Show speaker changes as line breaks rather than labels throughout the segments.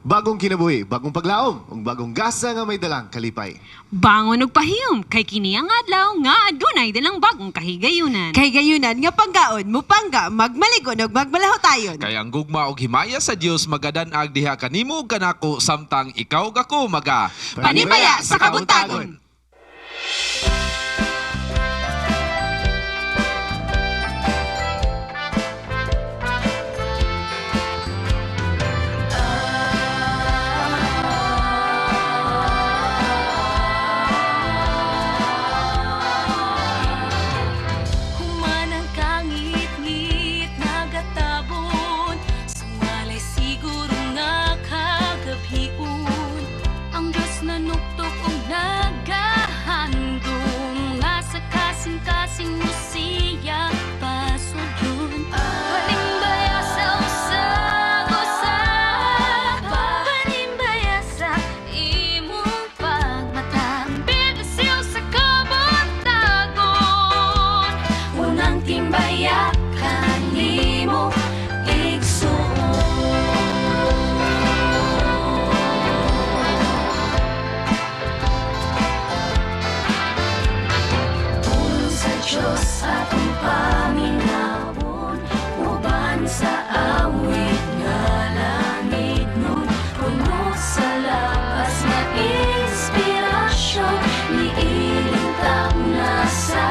Bagong kinabuhi, bagong paglaom, ug bagong gasa nga may dalang kalipay.
Bangon og pahiyom kay kini ang adlaw nga adunay dalang bagong kahigayunan.
Kay gayunan nga panggaon mo pangga magmaligon ug magmalahotayon.
Kay ang gugma og himaya sa Dios magadan-ag diha kanimo ug kanako samtang ikaw gako maga
Panibaya sa kabuntagon.
Humanang kangit-ngit nagatabon Sumalay siguro nga kagabhiun Ang Diyos nanuktok kong nagahandong Nga sa kasing-kasing mo siya pasudyon Panimbaya sa usap-usap Panimbaya sa imong pagmatang Bibisiw sa kabuntagon Unang timbaya kanimo Tulong sa Diyos atong paminawon Uban sa awit nga langit nun Puno sa lakas nga inspirasyon Niilintang na sa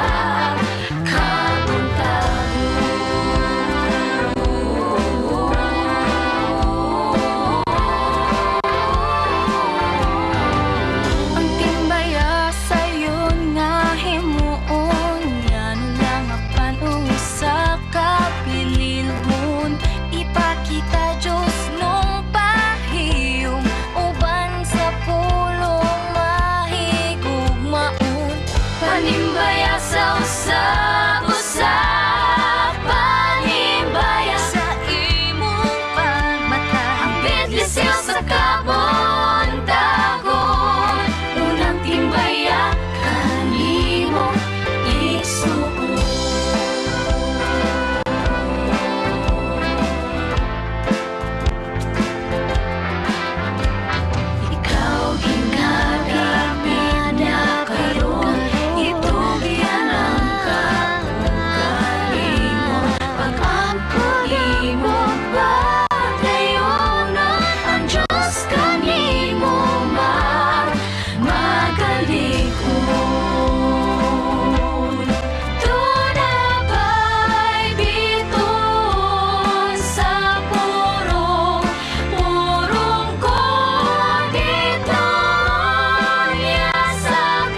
Ang timbaya sayon nga himuon Yan lang apan sa kapililhon Ipakita Diyos nung pahiyom Uban sa pulong mahigugmaon Panimbaya sa usap-usap Panimbaya sa imong pagmata Ang bidlisiw sa kabuntagon Unang timbaya kanimo igsuon Ikaw ginagapit na karon Itugyan ang kaugalingon Pag-angkuli mo pagdayonon Ang Diyos kanimo magalikon Tunabay biton sa purong koditon Ya sa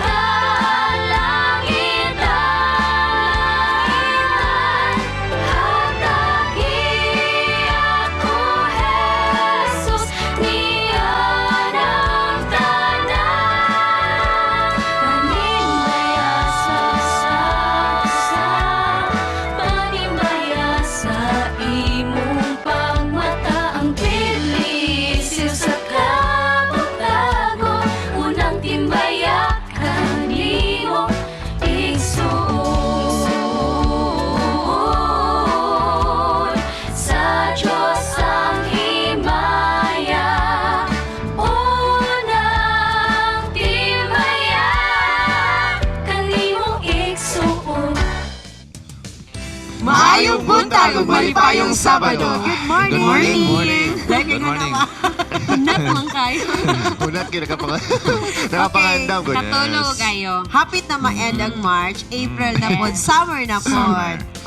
kalangitan Hatagi ako Jesus niya ng tanan Panimbaya sa usap-usap Panimbaya sa imong pagmata Ang bidlisiw sa kabuntagon Unang timbaya kanimo igsuon Sa Diyos ang himaya Unang timbaya kanimo igsuon
Maayong buntag ug malipayong Sabado. Good morning.
Good morning.
Good morning.
Nat lang kayo.
Unat kaya nakapangandam ko.
Katulog kayo.
Hapit na ma-end ang March, April na po, summer na po.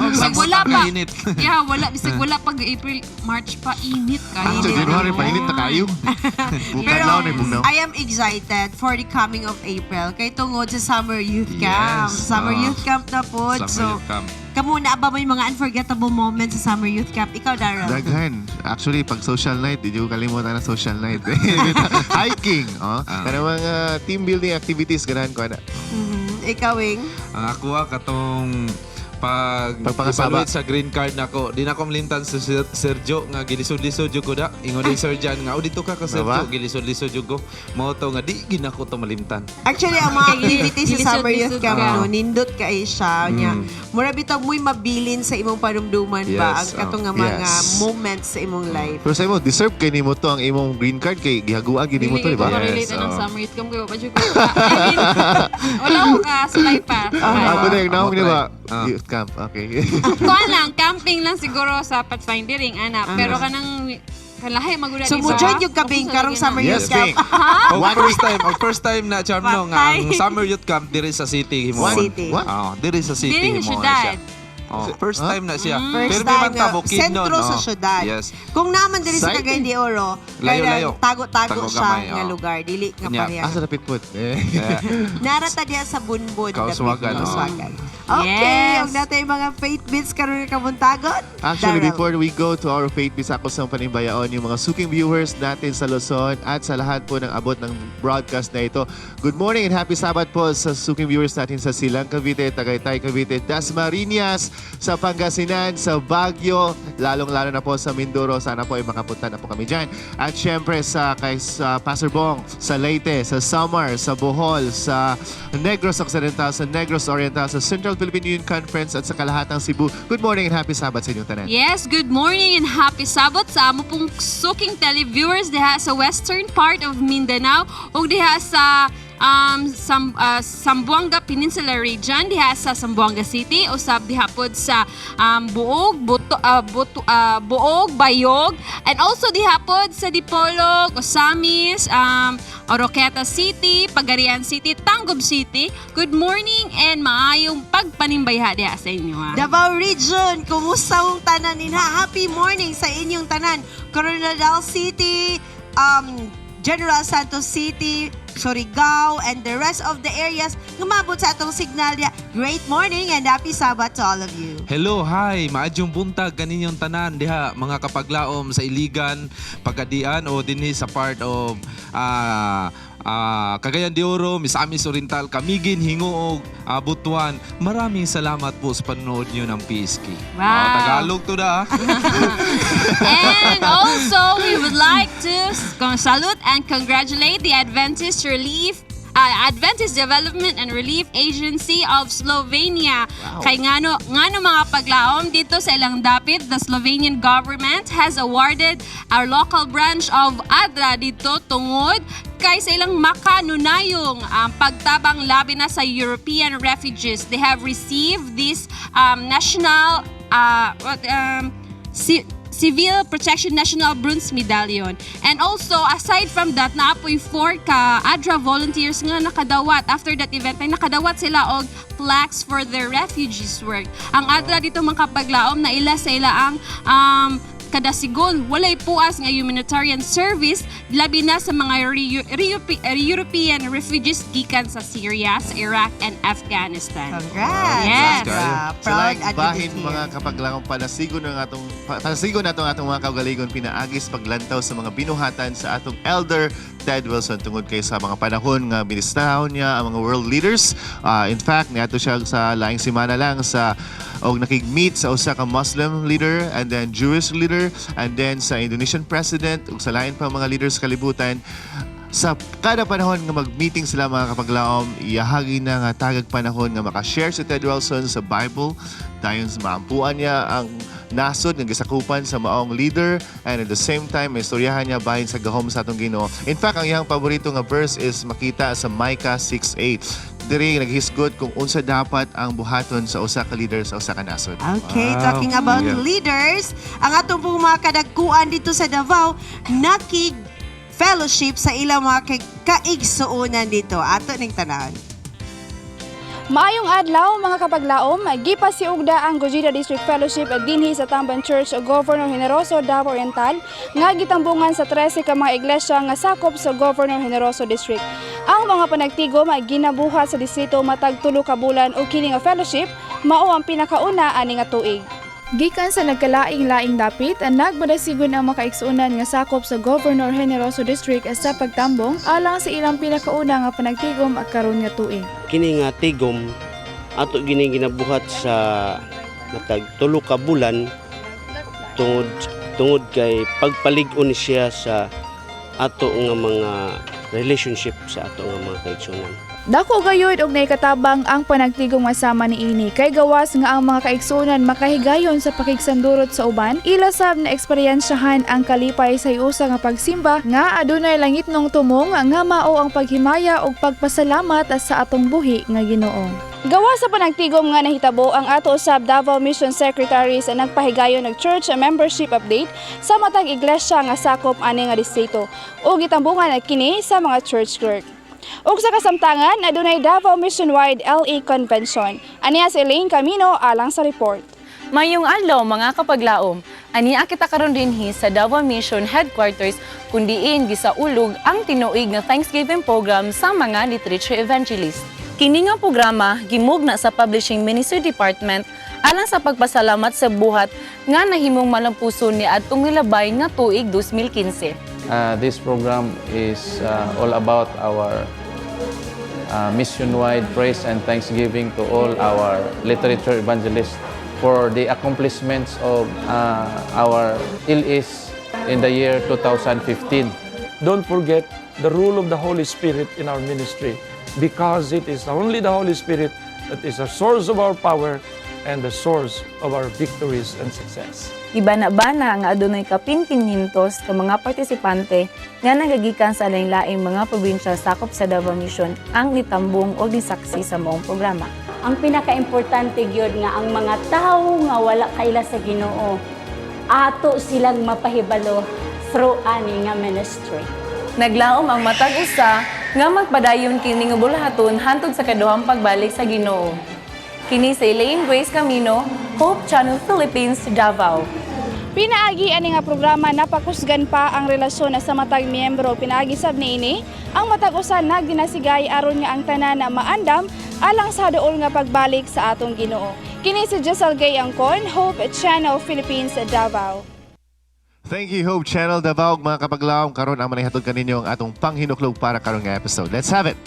Bisag wala pa.
Mainit.
Yeah, wala pag April, March pa init kayo.
Sa January, painit na kayo.
Pero
Bukalaw na bugnaw.
I am excited for the coming of April kay tungod sa Summer Youth Camp.
Yes.
Summer Youth Camp na po.
Summer
So,
Youth Camp.
kamuna ba may mga unforgettable moments sa Summer Youth Camp? Ikaw, Daryl.
Daghan. Actually, pag social night, di ko kalimutan na social night. Hiking. Kana mga team building activities, ganahan ko na.
Ikaw, Wing.
Ang ako katong
Pagpakasaba.
evaluate sa green card nako, di na ko malimtan sa Sergio nga gilisod-lisod jud ko da. Ingon ni Sir Jan nga, dito ka Sergio,
Diba?
gilisod-lisod jud ko. Mao to nga di ginako to malimtan.
Actually, ang mga activities sa Summer Youth
Gilisod-lisod
Camp,
ka.
no, nindot ka siya. Nya. Mura bitaw mo'y mabilin sa imong panumduman ba ang
Yes,
katong nga mga
yes.
moments sa imong life.
Pero sa imo, deserve kay nimo to ang imong green card kay gihaguan gid nimo to, di ba?
Relate
Yes,
ng
oo.
summer youth camp ko. Pa ko. I mean, wala ko ka sulay pa.
Ako na yung naong
Try.
ba?
Ah.
Youth camp, okay.
Kuan lang, camping lang siguro sa pathfindering, ana. Pero kanang kalahi magulat
So, mudyan yung kabing karong Summer
Yes,
Youth Camp.
Bing.
Og first time na charm no nga ang summer youth camp diri sa city himuon.
City.
What?
Diri sa city
Dili
himuon
sa
siya.
syudad.
First time na siya.
First
Pero di man
time nga,
tabukid
sentro
no,
sa
no.
syudad.
Yes.
Kung naman diri sa
Exciting.
Cagayan de Oro,
Layo-layo.
tago-tago
Tago
siya
gamay,
nga
oh.
lugar, dili nga
Nya.
pareha.
Asa dapat put?
Narata diya sa Bunbun.
Kauswagan,
Dapat
oh.
Kauswagan. Okay,
Yes.
huwag natin yung mga faith bits karon nga kabuntagon.
Actually,
Daryl.
before we go to our faith, bisa ko sa panimbayaon yung mga suking viewers natin sa Luzon at sa lahat po ng abot ng broadcast na ito. Good morning and happy Sabat po sa suking viewers natin sa Silang Cavite, Tagaytay Cavite, Dasmariñas, sa Pangasinan, sa Baguio, lalong-lalo na po sa Mindoro. Sana po ay makapunta na po kami dyan. At syempre sa Pasir Bong, sa Leyte, sa Samar, sa Bohol, sa Negros Occidental, sa Negros Oriental, sa Central Philippine Union Conference at sa kalahatang Cebu. Good morning and happy Sabat sa inyong tanan.
Yes, good morning and happy Sabot sa amo pong suking televiewers diha sa western part of Mindanao ug diha sa Zamboanga Peninsula Region, diha sa Zamboanga City, usab diha pod sa Buog, Buog, Bayog, and also diha pod sa Dipolog, Osamis, Oroqueta City, Pagarian City, Tangub City. Good morning and maayong pagpanimbayha diha sa inyo. Ha?
Davao Region, kumusta ang tanan ninha? Happy morning sa inyong tanan. Coronadal City, General Santos City, Surigao, and the rest of the areas ngumabot sa atong signal niya. Great morning and happy Sabbath to all of you.
Hello, hi. Maadyong buntag kaninyong tanan diha mga kapaglaom sa Iligan, Pagadian o dinhi sa part of Cagayan de Oro, Misamis Oriental, Camiguin, Hingoog, Butuan. Maraming salamat po sa panonood niyo ng PSK.
Wow.
Tagalog to na.
And also, we would like to salute and congratulate the Adventist Development and Relief Agency of Slovenia.
Wow.
Kay ngano mga paglaom dito sa ilang dapit, the Slovenian government has awarded our local branch of ADRA dito tungod kay sa ilang makanunayong pagtabang labi na sa European refugees. They have received this national Civil Protection National Bronze Medallion. And also, aside from that, naapoy 4 ka ADRA volunteers nga nakadawat. After that event, ay nakadawat sila og plaques for their refugees work. Ang ADRA dito mga kapaglaom na ila sa ila ang kada sigon walay puas nga humanitarian service labi na sa mga European refugees gikan sa Syria, sa Iraq, and Afghanistan.
Congrats!
Yes.
ADRA.
Sa
Proud
laing bahin
advocate
mga
here.
kapaglangon panasigon natong atong mga kaugalingon pinaagis paglantaw sa mga binuhatan sa atong elder Ted Wilson tungod kay sa mga panahon nga ministahon niya ang mga world leaders. In fact, niadto siya sa laing semana lang sa og nakig-meet sa usa ka Muslim leader and then Jewish leader and then sa Indonesian president ug sa lain pa mga leaders sa kalibutan. Sa kada panahon nga mag-meeting sila mga kapaglaom, iyahagi na nga tagag panahon nga makashare si Ted Wilson sa Bible dayon sa maampuan niya ang nasod nga gisakupan sa maong leader and at the same time may istoryahan niya bahin sa gahom sa atong Ginoo. In fact, ang iyang paborito nga verse is makita sa Micah 6:8. Diri naghisgot kung unsa dapat ang buhaton sa usa ka leader sa usa ka nasod.
Okay,
Wow.
talking about
Yeah.
leaders, ang atong pong mga kadagkuan dito sa Davao, nakig-fellowship sa ilang mga kaigsuunan dito. Ato ning tanan.
Maayong adlaw mga kapaglaom, gipasiugda ang Gojira District Fellowship dinhi sa Tamban Church o Governor Generoso, Davao Oriental nga gitambungan sa 13 ka mga iglesia nga sakop sa Governor Generoso District. Ang mga panagtigom ay ginabuhat sa distrito matag 3 ka bulan o kini nga fellowship mao ang pinakauna ani nga tuig. Gikan sa nagkalaing-laing dapit, nagbadasigon ang makaigsuunan nga sakop sa Governor Generoso District sa pagtambong alang sa ilang pinakauna nga panagtigom at karon nga tuig.
Kini nga tigom ato gini ginabuhat sa matag tulo ka bulan tungod kay pagpalig-on siya sa ato nga mga relationship sa ato nga mga kaigsunan.
Dako gayud og naikatabang ang panagtigong masama niini kay gawas nga ang mga kaigsunan makahigayon sa pakigsandurot sa uban, ilasab na eksperyensyahan ang kalipay sa usa nga pagsimba nga adunay langitnong tumong nga mao ang paghimaya og pagpasalamat sa atong buhi nga Ginoo. Gawa sa panagtigom nga nahitabo ang ato usab Davao Mission Secretary sa nagpahigayon ng church membership update sa matag iglesia nga sakop ani nga distrito ug gitambungan kini sa mga church clerk. Ug sa kasamtangan, adunay Davao Mission-wide LA Convention. Aniya si Elaine Camino alang sa report.
Mayong adlaw mga kapaglaom, aniya kita karon dinhi sa Davao Mission Headquarters kundiin gisaulog ang tinuig nga Thanksgiving program sa mga literature evangelist. Kini nga programa gimugna sa Publishing Ministry Department alang sa pagpasalamat sa buhat nga nahimong malampuson ni adtong nilabay nga tuig 2015.
This program is all about our mission-wide praise and thanksgiving to all our literature evangelists for the accomplishments of our LEs in the year 2015.
Don't forget the rule of the Holy Spirit in our ministry, because it is only the Holy Spirit that is the source of our power and the source of our victories and success.
Ibana-bana nga adunay kapin 500 ka mga partisipante nga nagagikan sa lain-laing mga probinsya sakop sa Davao Mission ang nitambong o nisaksi sa maong programa.
Ang pinaka-importante gyud nga ang mga tawo nga wala kaila sa Ginoo ato silang mapahibalo through ani nga ministry.
Naglaom ang matag usa nga magpadayon kini nga bulahaton hantod sa kaduhang pagbalik sa Ginoo. Kini sa Elaine Grace Camino, Hope Channel Philippines, Davao.
Pinaagi ani nga programa napakusgan pa ang relasyon sa matag miyembro pinaagi sab niini ang matag usa nagdinasigay aron nga ang tanan na maandam alang sa duol nga pagbalik sa atong Ginoo. Kini si Jessel Gay Angkon, Hope Channel Philippines, Davao.
Thank you, Hope Channel Davao. Mga kapaglaom, karon ang manihatod kaninyo ang atong panghinuklog para karon nga episode. Let's have it!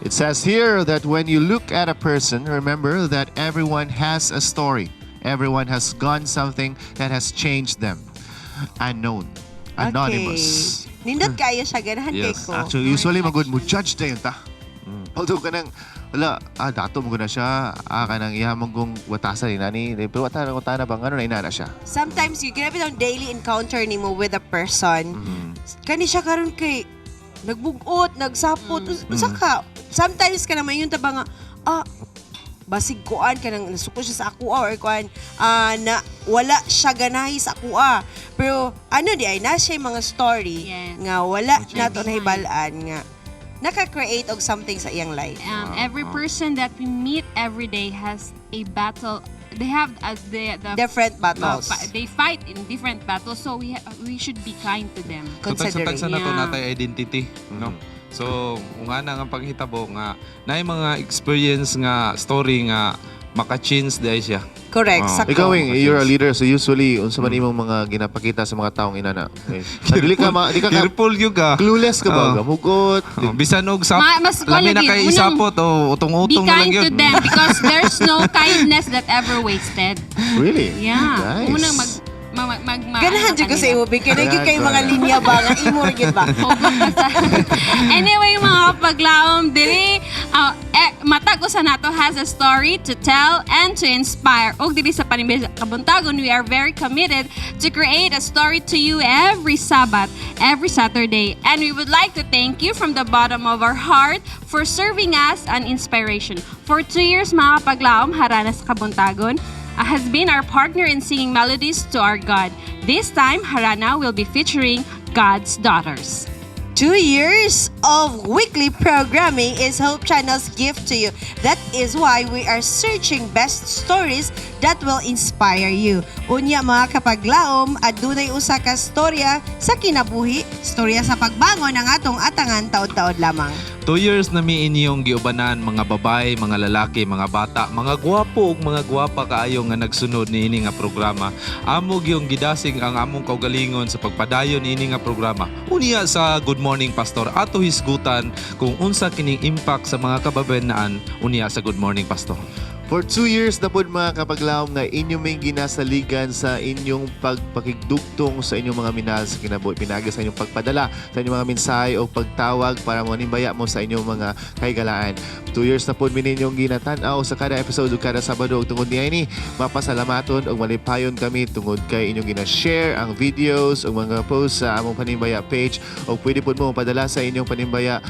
It says here that when you look at a person, remember that everyone has a story. Everyone has gone something that has changed them. Unknown. Anonymous.
Okay. Nindot kayo siya, ganahan kay ko.
Actually, usually magud mo judge na yun ta. Although ka nang, wala, dato mo na siya, ka nang ihamang kong watasan ni nani, pero wata na bang, ano na inana siya?
Sometimes, you grabe ang daily encounter ni mo with a person. Kani siya karon kay, nagbugot, nagsapot, saka, sometimes ka naman yung taba nga, basig kuan ka nang nasuko siya sa akua or kuan na wala siya ganahi sa akua. Pero ano di ay na siya mga story nga wala nato nahibalaan nga naka-create og something sa iyang life.
Every person that we meet every day has a battle. They have the
different battles.
They fight in different battles, so we should be kind to them.
Considering sa nato natay identity, no? So, nga na nga paghitabo nga na mga experience nga story nga maka-change dahil siya.
Correct.
Ikaw, you're a leader, so usually unsa man imong mga ginapakita sa mga taong inana. Okay. Dili ka
careful gyud ka.
Clueless ka ba? Gamugot.
Bisan og lami na kay isapot o utong-utong na lang
Be
gyud.
kind to them because there's no kindness that ever wasted.
Really?
Yeah.
Nice.
Unang
ganahan dyan ko sa iyo, Bigyan kayo mga linya ba? Nga imo rin ba?
Anyway, mga kapaglaom, dili, matag usa nato has a story to tell and to inspire. Og dili sa Panimbi Kabuntagon, we are very committed to create a story to you every Sabbath, every Saturday. And we would like to thank you from the bottom of our heart for serving us an inspiration. For 2 years, mga kapaglaom, Harana sa Kabuntagon has been our partner in singing melodies to our God. This time, Harana will be featuring God's Daughters.
2 years of weekly programming is Hope Channel's gift to you. That is why we are searching best stories that will inspire you. Unya mga kapaglaom, adunay usa ka storya sa kinabuhi, storya sa pagbangon ng atong atangan taod-taod lamang.
2 years na mi inyong giubanan mga babae, mga lalaki, mga bata, mga gwapo ug mga gwapa kaayo nga nagsunod niini nga programa. Amo gyung gidasig ang among kaugalingon sa pagpadayon niini nga programa. Unya sa Good Morning Pastor ato mahisgutan kung unsa kining impact sa mga kababayenaan unya sa Good Morning Pastor.
For 2 years na po mga kapaglawom nga inyong may ginasaligan sa inyong pagpakigdugtong sa inyong mga minahal sa kinabuhi. Pinaagi sa inyong pagpadala sa inyong mga mensahe o pagtawag para manimbaya mo sa inyong mga kaigalaan. 2 years na po mininyong ginatanaw sa kada episode o kada Sabado o tungod niya ini. Mapasalamaton o malipayon kami tungod kay inyong gina-share ang videos o mga posts sa among panimbaya page o pwede po mo padala sa inyong panimbaya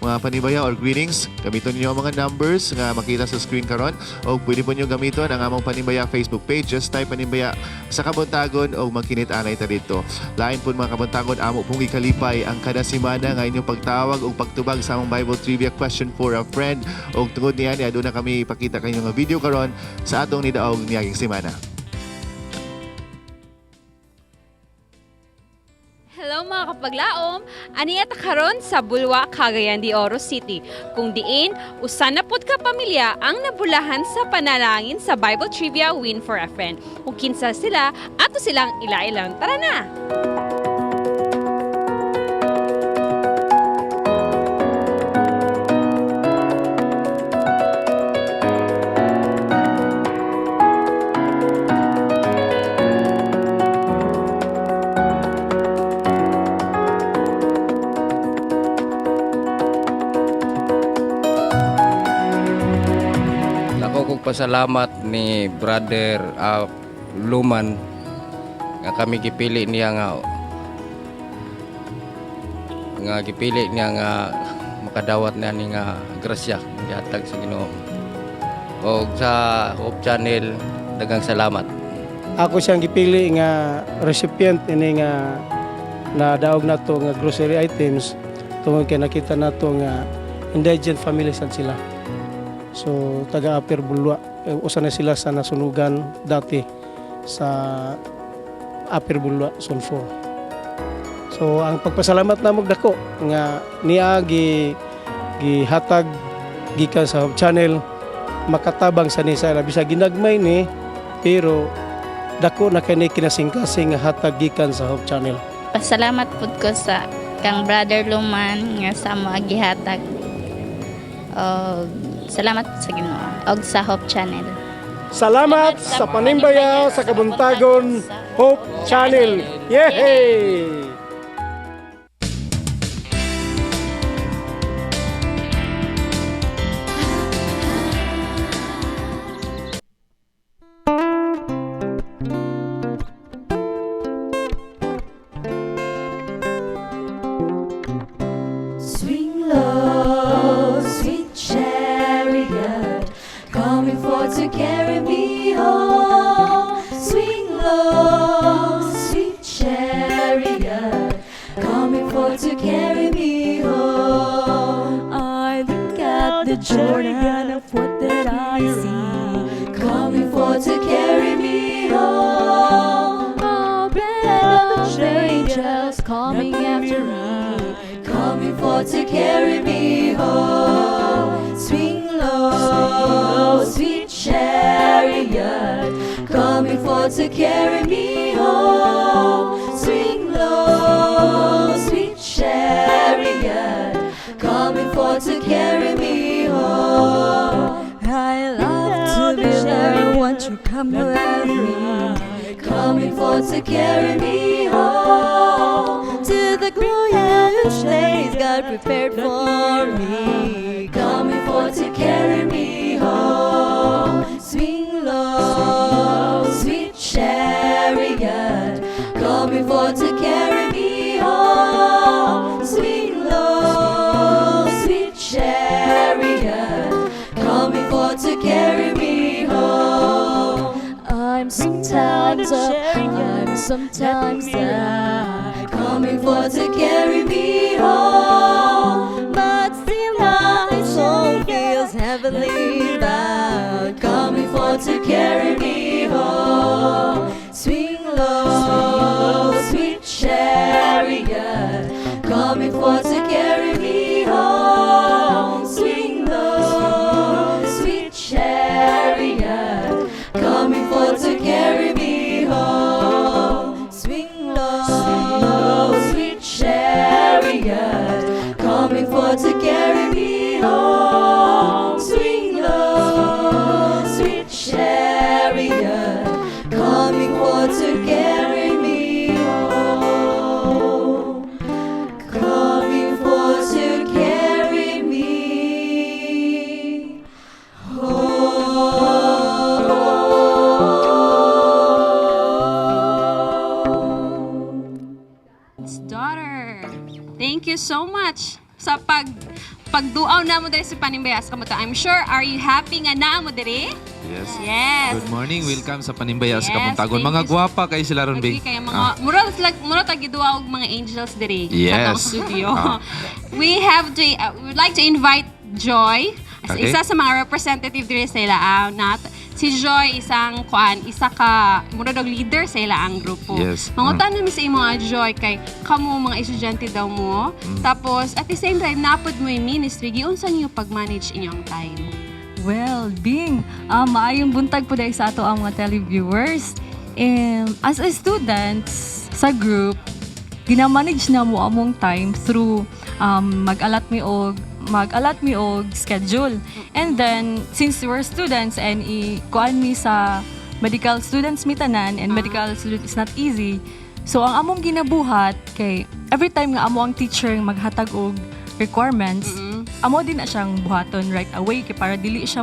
mga panimbaya or greetings. Gamiton niyo ang mga numbers nga makita sa screen karon. O pwede po nyo gamiton ang among Panimbaya Facebook page. Just type Panimbaya sa Kabuntagon o magkinit-anay ta dito. Lain po mga Kabuntagon, amo pong ikalipay ang kada semana nga inyong pagtawag o pagtubag sa among Bible Trivia Question for a Friend. O tungod niya, doon na kami ipakita kayo nga video karon sa atong nidaog niyaging semana.
Hello mga kapaglaom, aniya ta karon sa Bulwa, Cagayan de Oro City. Kung diin, usan na pud ka pamilya ang nabulahan sa panalangin sa Bible Trivia Win for a Friend. Kung kinsa sila, ato silang ila-ilang. Tara na!
Pasalamat ni Brother Luman nga kami gipili niya nga makadawat na ni nga grasya gihatag sa Ginoo. O sa Hope Channel daghang salamat.
Ako siyang gipili nga recipient ini nga nadaog nato nga grocery items tungod kay nakita nato nga indigent families sad sila. So, taga-Upper Bulwa. Usa na sila sa nasunugan dati sa Upper Bulwa, Zone 4. So, ang pagpasalamat namog dako nga niya gihatag gikan sa Hope Channel makatabang sa nisa bisa ginagmay ni pero dako na kani kinasingkasing nga hatag gikan sa Hope Channel.
Pasalamat pud ko sa kang Brother Luman nga sa mo gihatag. Salamat sa Ginoo og sa Hope Channel.
Salamat sa panimbaya sa Kabuntagon Hope Channel. Yay!
Swing low, sweet chariot, coming forth to carry me home. Swing low, sweet chariot, coming forth to carry me home. I look at the Jordan of what that I see, coming forth to carry me home. Oh, band of angels coming after me, coming forth to carry me home. Swing low, sweet chariot, coming forth to carry me home. Swing low, sweet chariot, coming forth to carry me home. I love to be there, want to come around me, coming forth to carry me home. To the glorious place God prepared for me, coming forth to carry me home. Swing low, sweet chariot, coming forth to carry me home. Swing low, sweet chariot, coming forth to carry me home. I'm sometimes up, I'm sometimes down, coming forth to carry me home. But still my soul feels heavenly bound, coming forth to carry me home. Swing low, sweet chariot, coming forth to carry me home. Swing low, sweet chariot, coming forth to carry me home. Swing low, sweet chariot, coming
you so much sa pagduaw na mo diri sa Panimbayas kamuta. I'm sure, are you happy nga naa mo diri?
Yes.
Yes.
Good morning, welcome sa Panimbayas
Yes,
Kapuntagon.
thank
Mga
you.
gwapa kay sila ron,
Lagi
Bing.
kaya mga mura tagiduwa og mga angels diri sa
Yes.
atong studio.
Ah.
We would like to invite Joy as
Okay.
isa sa mga representative diri sa ilaang si Joy isa ka mura dog leader sa ilaang grupo.
Yes.
Mangutan namin sa imo Joy kay kamo mga estudyante daw mo. Tapos at the same time napod mo yung ministry giunsa niyo pag-manage inyong time.
Well, Bing, maayong buntag po dahil sa ato ang mga televiewers. As a student sa group, ginamanage na mo among time through mag-alat mi og schedule. And then, since we're students and kuan mi sa medical students mi tanan, and medical student is not easy, so ang among ginabuhat kay every time nga amo ang teacher maghatag og requirements, amo din na siyang buhaton right away kay para dili siya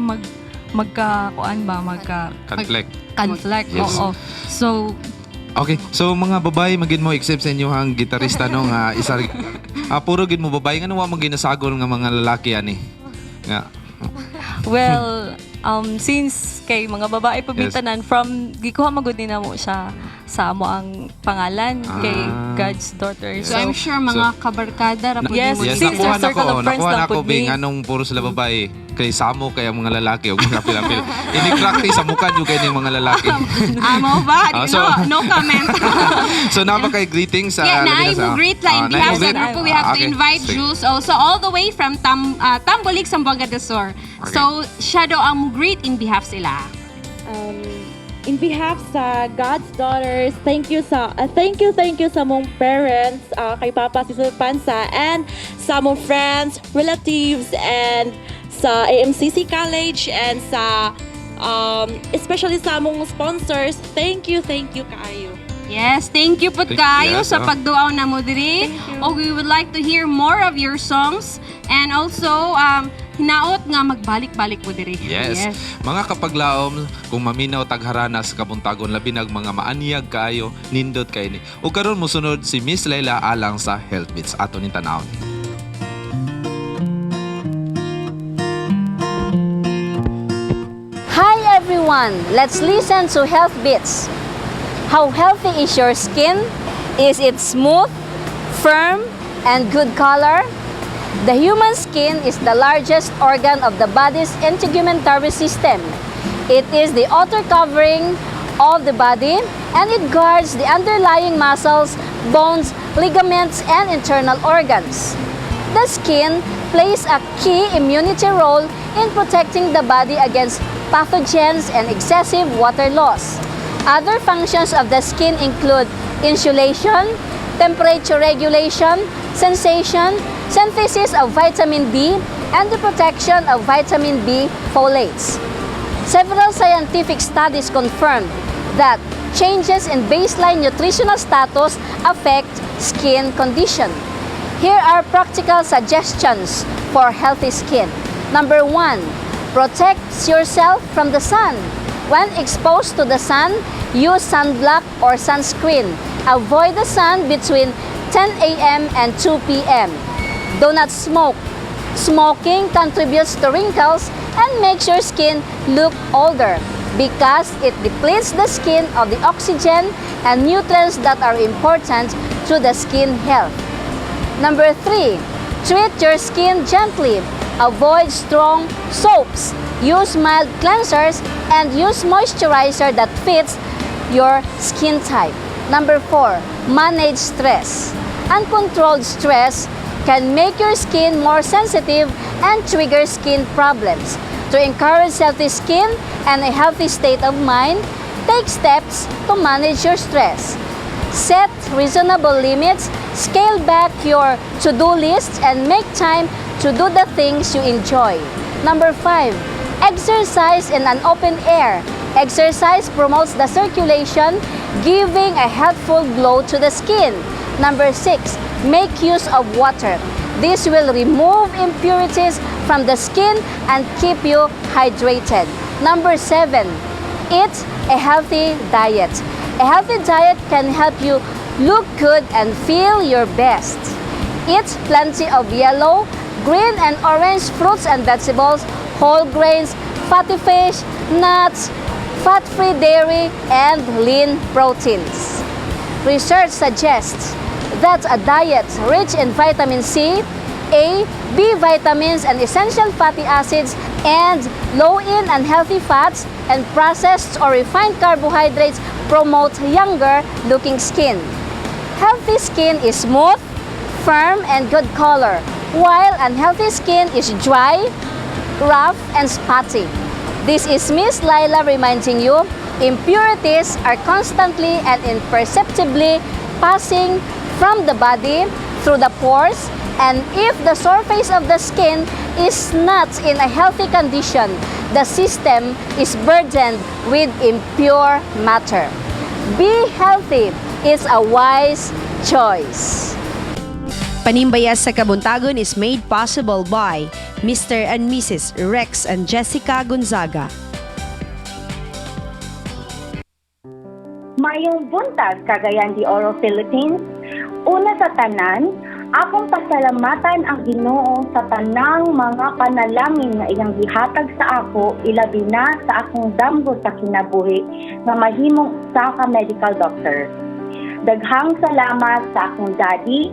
Conflict.
conflict.
Yes.
Oo. So,
Okay, so mga babae magin mo except sa inyo hang gitarista no nga isa puro gid mo babae nga wa mo ginasagol nga mga lalaki ani. Nga.
well, since kay mga babae pabitanan from gikuha magud ni namo siya sa amo ang pangalan kay God's daughter.
So, I'm sure mga kabarkada ra po
Yes,
mo.
Yes,
since
nakuha
your circle of friends
nakuha
lang
na ko
pud
Bing
me.
anong puro sila babae kay samo kay ang mga lalaki og mga pilapil. Ini-practice sa mukha nyo kay ning mga lalaki.
Amo ba?
So-
No comment.
So napa kay greetings sa
Yeah, naay mo great line.
naay mo
Behalf sa
greet.
grupo, we have to
Okay,
invite
sige.
Jules also all the way from Tambolik, Zamboanga del Sur. So, siya daw ang greet in behalf sila.
In behalf sa God's daughters, thank you sa mong parents, kay Papa Cecil Pansa, and sa mong friends, relatives, and sa AMCC College, and sa especially sa mong sponsors. Thank you kaayo.
Yes, thank you po
Thank-
kayo
yes,
sa pagduaw na mo diri. We would like to hear more of your songs and also hinaot nga magbalik-balik mo diri.
Yes. Mga kapaglaom, kung maminaw tagharana sa kabuntagon labi nag mga maanyag kaayo nindot kay ni. Ug karon mosunod si Miss Layla alang sa Health Beats ato ning tanawon.
Hi everyone! Let's listen to Health Bits. How healthy is your skin? Is it smooth, firm, and good color? The human skin is the largest organ of the body's integumentary system. It is the outer covering of the body, and it guards the underlying muscles, bones, ligaments, and internal organs. The skin plays a key immunity role in protecting the body against pathogens and excessive water loss. Other functions of the skin include insulation, temperature regulation, sensation, synthesis of vitamin D, and the protection of vitamin B folates. Several scientific studies confirmed that changes in baseline nutritional status affect skin condition. Here are practical suggestions for healthy skin. Number 1, protect yourself from the sun. When exposed to the sun, use sunblock or sunscreen. Avoid the sun between 10 a.m. and 2 p.m. Do not smoke. Smoking contributes to wrinkles and makes your skin look older because it depletes the skin of the oxygen and nutrients that are important to the skin health. Number 3, treat your skin gently. Avoid strong soaps. Use mild cleansers and use moisturizer that fits your skin type. Number 4, manage stress. Uncontrolled stress can make your skin more sensitive and trigger skin problems. To encourage healthy skin and a healthy state of mind, take steps to manage your stress. Set reasonable limits, scale back your to-do list, and make time to do the things you enjoy. Number 5, exercise in an open air. Exercise promotes the circulation, giving a healthful glow to the skin. Number 6, make use of water. This will remove impurities from the skin and keep you hydrated. Number 7, eat a healthy diet. A healthy diet can help you look good and feel your best. eats plenty of yellow, green and orange fruits and vegetables, whole grains, fatty fish, nuts, fat-free dairy, and lean proteins. Research suggests that a diet rich in vitamin C, A, B vitamins and essential fatty acids, and low in unhealthy fats and processed or refined carbohydrates promote younger looking skin. Healthy skin is smooth, firm, and good color, while unhealthy skin is dry, rough, and spotty. This is Miss Laila reminding you, impurities are constantly and imperceptibly passing from the body through the pores, and if the surface of the skin is not in a healthy condition, the system is burdened with impure matter. Be healthy is a wise choice.
Panimbayas sa Kabuntagon is made possible by Mr. and Mrs. Rex and Jessica Gonzaga.
Mayong buntag Cagayan de Oro, Philippines. Una sa tanan, akong pasalamatan ang Ginoo sa tanang mga panalangin nga iyang gihatag sa ako, ilabi na sa akong damgo sa kinabuhi nga mahimong usa ka medical doctor. Daghang salamat sa akong daddy,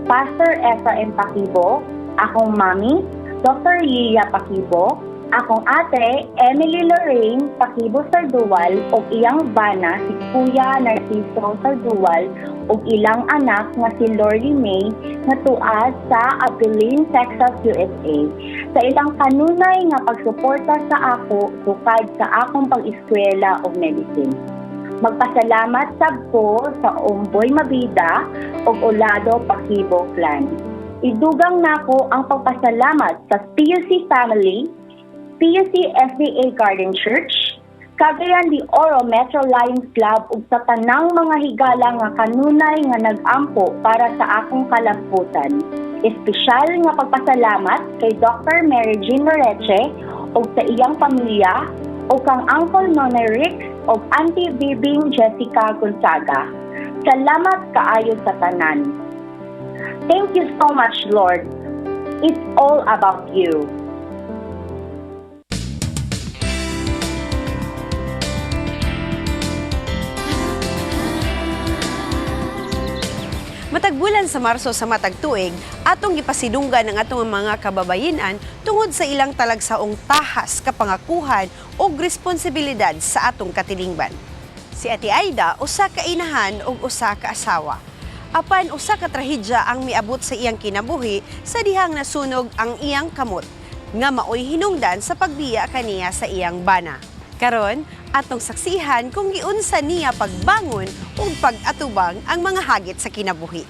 Pastor Ephraim Pakibo, akong mami, Dr. Yia Pakibo, akong ate, Emily Lorraine Pakibo Sardual, o iyang bana, si Kuya Narciso Sardual, o ilang anak nga si Lori May, nga tuad sa Abilene, Texas, USA. Sa ilang kanunay nga pagsuporta sa ako, sukad sa akong pag-eskwela o medicine. Magpasalamat sabko sa Umboy Mabida o Olado Pakibo Clan. Idugang nako ang pagpasalamat sa PUC family, PUC SDA Garden Church, Cagayan de Oro Metro Lions Club ug sa tanang mga higala nga kanunay nga nag-ampo para sa akong kalamputan. Espesyal nga pagpasalamat kay Dr. Mary Jean Loreche ug sa iyang pamilya o kang Uncle Nonoy Rick o Auntie Bibing Jessica Gonzaga. Salamat kaayo sa tanan. Thank you so much, Lord. It's all about you.
Matagbulan sa Marso sa matag tuig, atong gipasidunggan ang atong mga kababayenan tungod sa ilang talagsaong tahas kapangakuhan o responsibilidad sa atong katilingban. Si Ate Aida usa ka inahan ug usa ka asawa. Apan usa ka trahedya ang miabot sa iyang kinabuhi sa dihang nasunog ang iyang kamot nga maoy hinungdan sa pagbiya kaniya sa iyang bana. Karon, atong saksihan kung giunsa niya pagbangon ug pag-atubang ang mga hagit sa kinabuhi.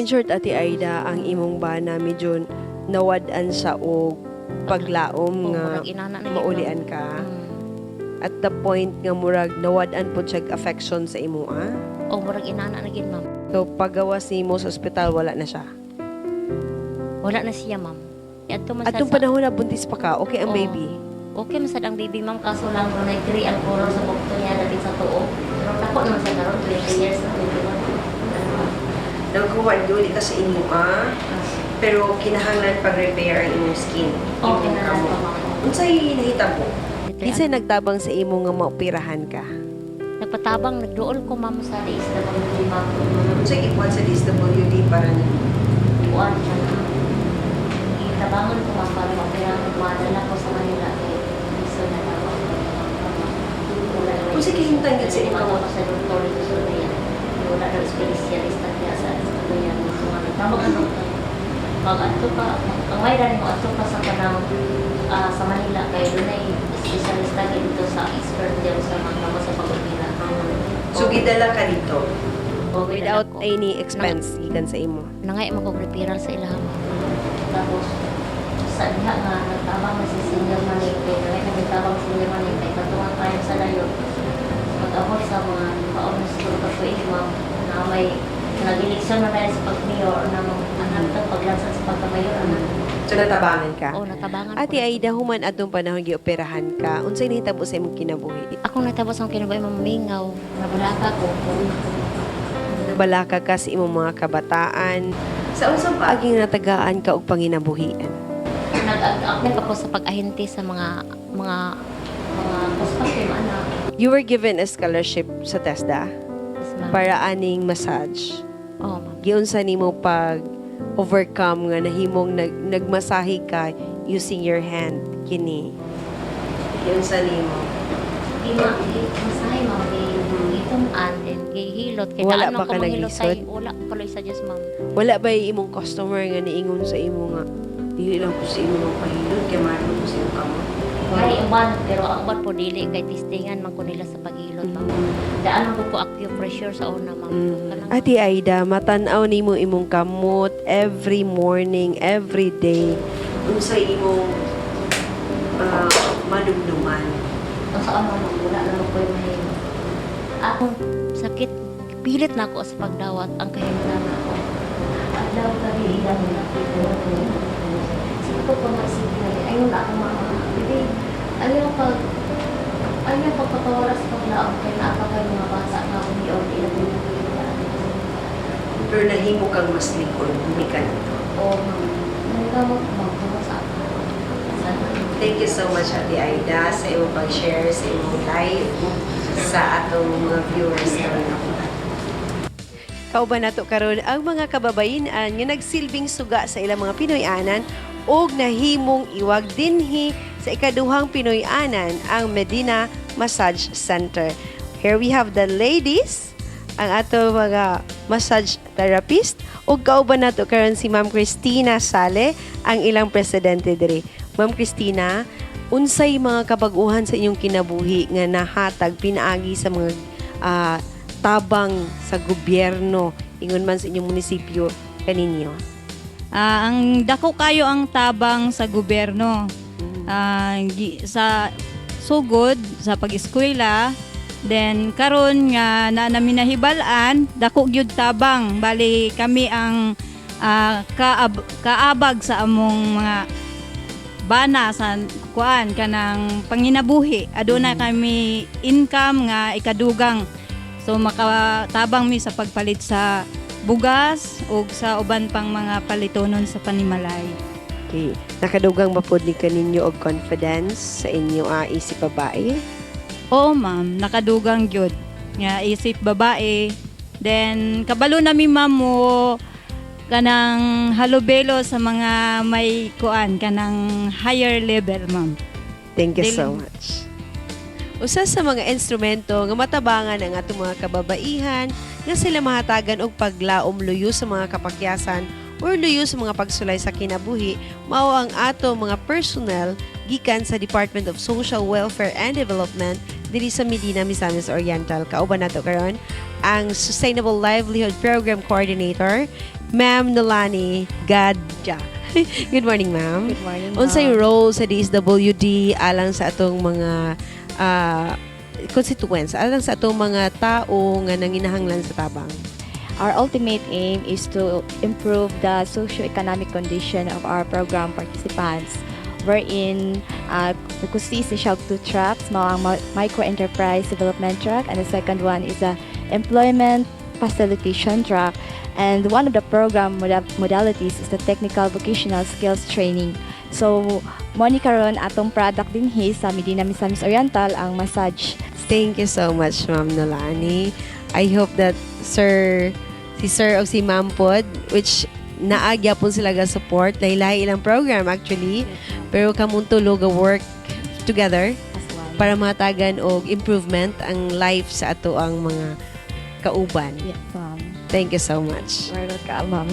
In short, Ate Aida, ang imong bana medyo nawad-an sa og paglaom nga maulian ka. At the point nga murag nawad-an po siya affection sa imo, ah?
O murag inana na gid, ma'am.
So paggawas nimo sa ospital wala na siya.
Wala na siya, ma'am.
Atong panahon na buntis pa ka, okay ang baby.
Okay masad ang baby, ma'am, kaso lang kung nag-3 ang puro sa bukto niya dati sa tuo. Pero tako naman siya karon 20 years na baby.
Nagkuha doon ka sa imo, ah? Pero kinahanglan pag-repair ang imong skin.
Okay na lang pa, ma'am.
Unsay nahitabo? Kisay nagtabang sa imo nga maoperahan ka?
Nagpatabang, nagduol ko, ma'am, sa DSWD, ma'am.
Unsay gipuan sa DSWD para nimo?
Buwan siya na. Itabangan ko, ma'am, para maoperahan ko. Madala ko sa Manila. So, natawag ko, ma'am.
Kung sige hintang sa imo
ako sa doktor dito sa Luyan. Wala na specialista niya sa Luyan. Tawag ang doktor. Mag-ato ka, ang may rin mo, ato ka sa kanang sa Manila. Kaya doon ay specialista dito sa expert dito sa mga sa pag-upira.
So, gidala ka dito?
Without
any expense, ikan sa imo?
Nangay mag-referral sa ilahan. Tapos, sa diha nga, nagtabang na si Senior Manike. Nagtabang si Senior Manike. Katungan tayo sa layo. Mag-abot sa mga pa-honest school persuasion na may nag-eleksyon na tayo sa pag-mayor na mga paglansan sa pagka-mayor.
So, natabangan ka?
Oo, natabangan.
Ate Aida, human atong panahon gi-operahan ka. Unsay nahitabo sa imong kinabuhi?
Ako natapos ang kinabuhi, mamingaw. Nabalaka ko.
Nabalaka ka sa imong mga kabataan.
Sa unsang paagi nga natagaan ka og panginabuhian?
Nag-active ako sa pag-ahinti sa mga prospective anak.
You were given a scholarship sa TESDA para aning massage.
Oh, ma'am.
Giunsa nimo pag overcome nga nahimong nagmasahe ka using your hand kini? Giunsa nimo?
Masahe, ma'am. Itumaan din. Gihilot.
Wala ba ka naglisod?
Wala. Kaloy sa Diyos, ma'am.
Wala ba imong customer nga niingon sa imo nga dili lang ko sa imo ng pahilot kay mahal ko sa imo kamo?
Ay, uban, pero ang uban po dili kay testingan man ko nila sa paghilot, ma'am. Daan ko acupressure sa una, ma'am.
Ate Aida, matanaw nimo imong kamot every morning, every day. Unsa imong madumduman?
Saan man wala na ko mahimo. Akong sakit, pilit na ako sa pagdawat ang kahimlan ako. Adlaw kami ilang na ko pa maisipin na ayun na ako mga hindi ayaw pagpatawaras paglaong kaya naapagay mga basa na umiyon ilang
Pero nahimo kang mas likod, hindi ka nito.
Oo, nagawag magtuwa sa akin.
Thank you so much, Ate Aida, sa iyong pag-share, sa iyong live, sa atong mga viewers karon ako. Kauban nato karon ang mga kababayan nga nagsilbing suga sa ilang mga Pinoy-anan og nahimong iwag dinhi sa ikaduhang Pinoy-anan ang Medina Massage Center. Here we have the ladies, ang ato mga massage therapist, ug kauban nato karon si Ma'am Cristina Sale, ang ilang presidente diri. Ma'am Cristina, unsay mga kabag-uhan sa inyong kinabuhi nga nahatag pinaagi sa mga tabang sa gobyerno ingon man sa inyong munisipyo kaninyo?
Ang dako kayo ang tabang sa gobyerno. Sa sugod sa pag-eskwela, then karon nga namin nahibalan dako gyud tabang bali kami ang kaabag sa among mga bana sa kuan kanang panginabuhi. Aduna kami income nga ikadugang, so makatabang mi sa pagpalit sa bugas o sa uban pang mga palitonon sa panimalay.
Okay. Nakadugang ba po ni kaninyo og confidence sa inyo isip babae?
Oo, ma'am. Nakadugang gyud nga isip babae. Then kabalo nami ma'am mo kanang halubelo sa mga may kuan kanang higher level, ma'am.
Thank you so much. Usa sa mga instrumento nga matabangan ang atong mga kababaihan nga sila mahatagan og paglaom luyo sa mga kapakyasan or luyo sa mga pagsulay sa kinabuhi, mao ang ato mga personnel gikan sa Department of Social Welfare and Development diri sa Medina, Misamis Oriental. Kauban nato karon ang Sustainable Livelihood Program Coordinator, Ma'am Nolani Gadja. Good morning, ma'am.
Good morning, ma'am.
Unsay role sa DSWD alang sa atong mga constituents, alang sa atong mga tao nga nanginahanglan sa tabang?
Our ultimate aim is to improve the socio-economic condition of our program participants, wherein the consists of two tracks, ang micro-enterprise development track, and the second one is a employment facilitation track. And one of the program modalities is the technical vocational skills training. So, Monica ron atong product din sa Medina, Misamis Oriental, ang massage.
Thank you so much, Ma'am Nolani. I hope that si Sir o si Ma'am pod, which naagya po sila ga support, lahi-lahi ilang program actually, pero kamong tulo ga work together para matagan og improvement ang life sa ato ang mga kauban.
Yes, ma'am.
Thank you so much.
Welcome, ma'am.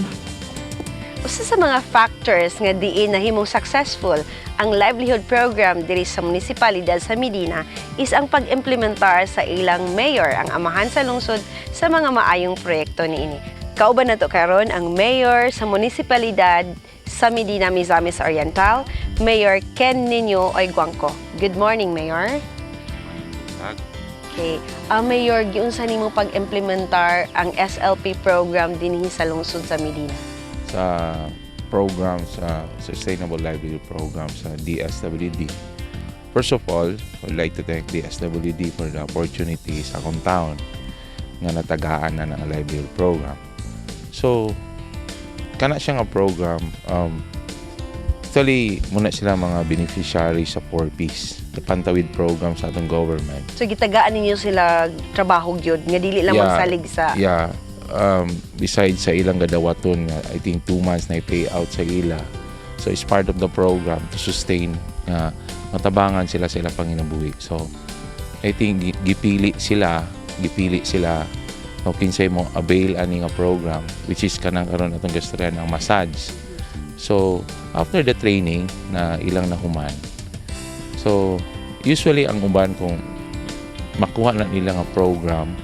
Usa sa mga factors nga diin nahimong successful ang livelihood program diri sa munisipalidad sa Medina is ang pag-implementar sa ilang mayor ang amahan sa lungsod sa mga maayong proyekto niini. Kauban nato karon ang mayor sa munisipalidad sa Medina, Misamis Oriental, Mayor Ken Nino Oiguangco. Good morning, Mayor. Okay. Mayor, giunsa nimo pag-implementar ang SLP program dinhi sa lungsod sa Medina?
Sa program sa Sustainable Livelihood Program sa DSWD. First of all, I'd like to thank DSWD for the opportunity sa akong town nga natagaan na ng livelihood program. So, kana siya nga program, actually, muna sila mga beneficiary sa 4Ps, the Pantawid program sa atong government.
So gitagaan ninyo sila trabaho gyud nga dili lang magsalig sa
Besides sa ilang gadawaton nga, I think 2 months na i-pay out sa ila. So it's part of the program to sustain nga matabangan sila sa ilang panginabuhi. So I think gipili sila no kinsay mo avail ani nga program which is kanang karon atong gastroyan ang massage. So after the training na ilang nahuman, so usually ang uban kung makuha na nila nga program,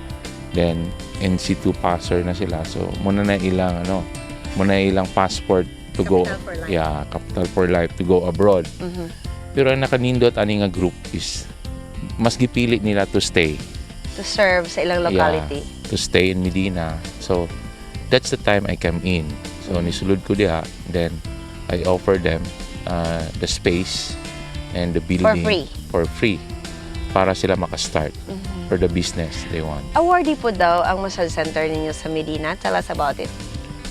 then NC2 passer na sila. So muna na ilang passport to Capital for Life to go abroad. Pero ang nakanindot ani nga group is mas gipili nila to stay.
To serve sa ilang locality.
To stay in Medina. So that's the time I came in. So nisulod ko diha, then I offer them the space and the building for free para sila makastart for the business they want.
Awardee po daw ang massage center ninyo sa Medina. Tell us about it.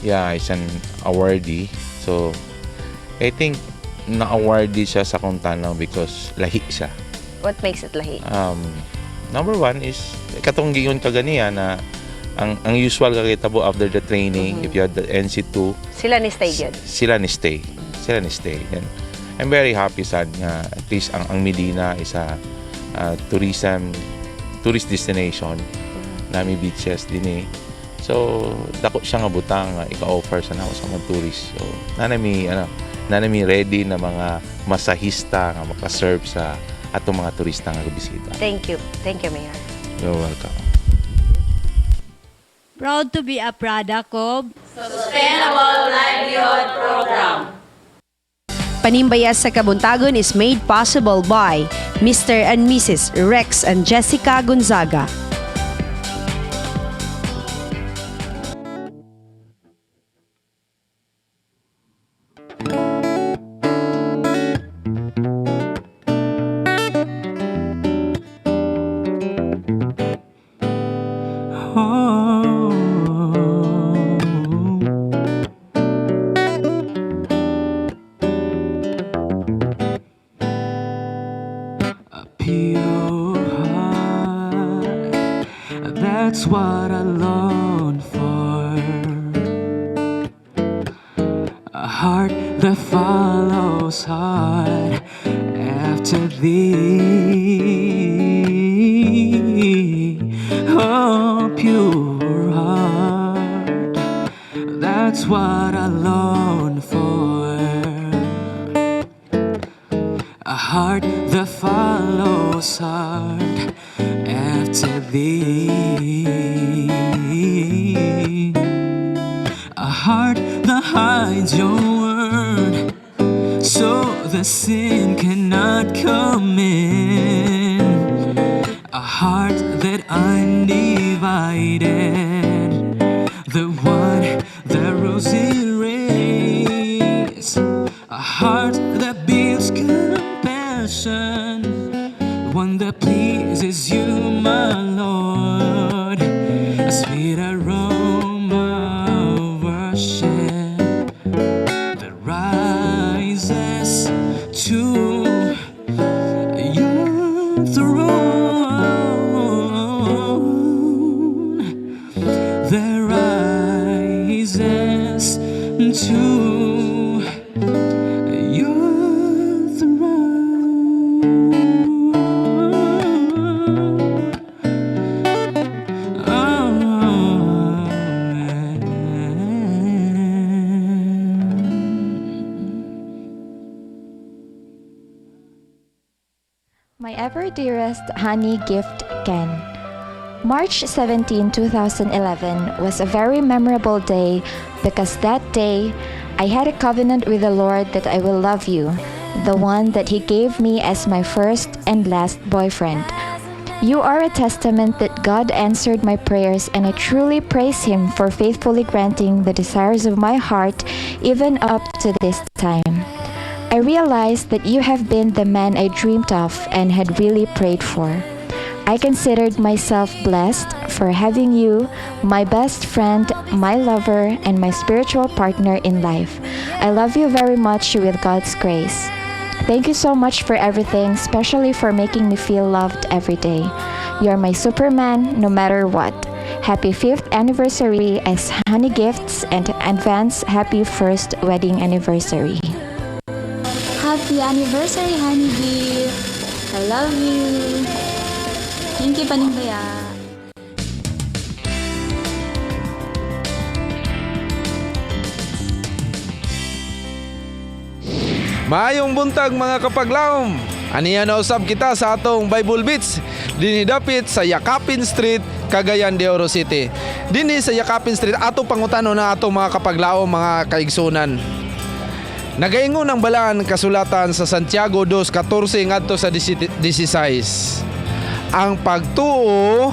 Yeah, it's an awardee. So I think na-awardee siya sa Kuntanaw because lahi siya.
What makes it lahi?
Number one is katong giyon kaganiya na ang usual kakitabo after the training, if you had the NC2,
sila ni stay gyud.
Sila ni stay. And I'm very happy sad nga at least ang Medina is a tourist destination. Nami beaches din eh. So dako siya nga butang ika-offer sa nawa sa mga tourist. So nanami ready na mga masahista nga maka-serve sa atong mga turista nga bisita.
Thank you, Mayor.
You're welcome.
Proud to be a product of
Sustainable Livelihood Program.
Panimbayas sa Kabuntagon is made possible by Mr. and Mrs. Rex and Jessica Gonzaga.
That's what I long for. A heart that follows hard after thee. Oh, pure heart. That's what I long for. A heart that follows hard after thee. A heart that hides your word so the sin cannot come in. A heart that undivided, the one that rules in race. A heart that builds compassion, one that pleases you, my Lord. A sweet aroma of worship that rises to your throne. That rises to your
My ever dearest honey gift, Ken. March 17, 2011 was a very memorable day because that day I had a covenant with the Lord that I will love you, the one that He gave me as my first and last boyfriend. You are a testament that God answered my prayers, and I truly praise Him for faithfully granting the desires of my heart even up to this time. I realized that you have been the man I dreamed of and had really prayed for. I considered myself blessed for having you, my best friend, my lover, and my spiritual partner in life. I love you very much with God's grace. Thank you so much for everything, especially for making me feel loved every day. You're my Superman no matter what. Happy 5th anniversary as Honey Gifts and advance happy 1st wedding anniversary.
Happy anniversary, Honey Gift. I love you. Thank you, Paningbaya.
Maayong buntag mga kapaglaom. Aniya na usab kita sa atong Bible Beats dinidapit sa Yakapin Street, Cagayan de Oro City. Dinhi sa Yakapin Street ato pangutano na atong mga kapaglaom, mga kaigsunan. Nagaingon ang balaan kasulatan sa Santiago 2:14 ngadto sa 16. Ang pagtuo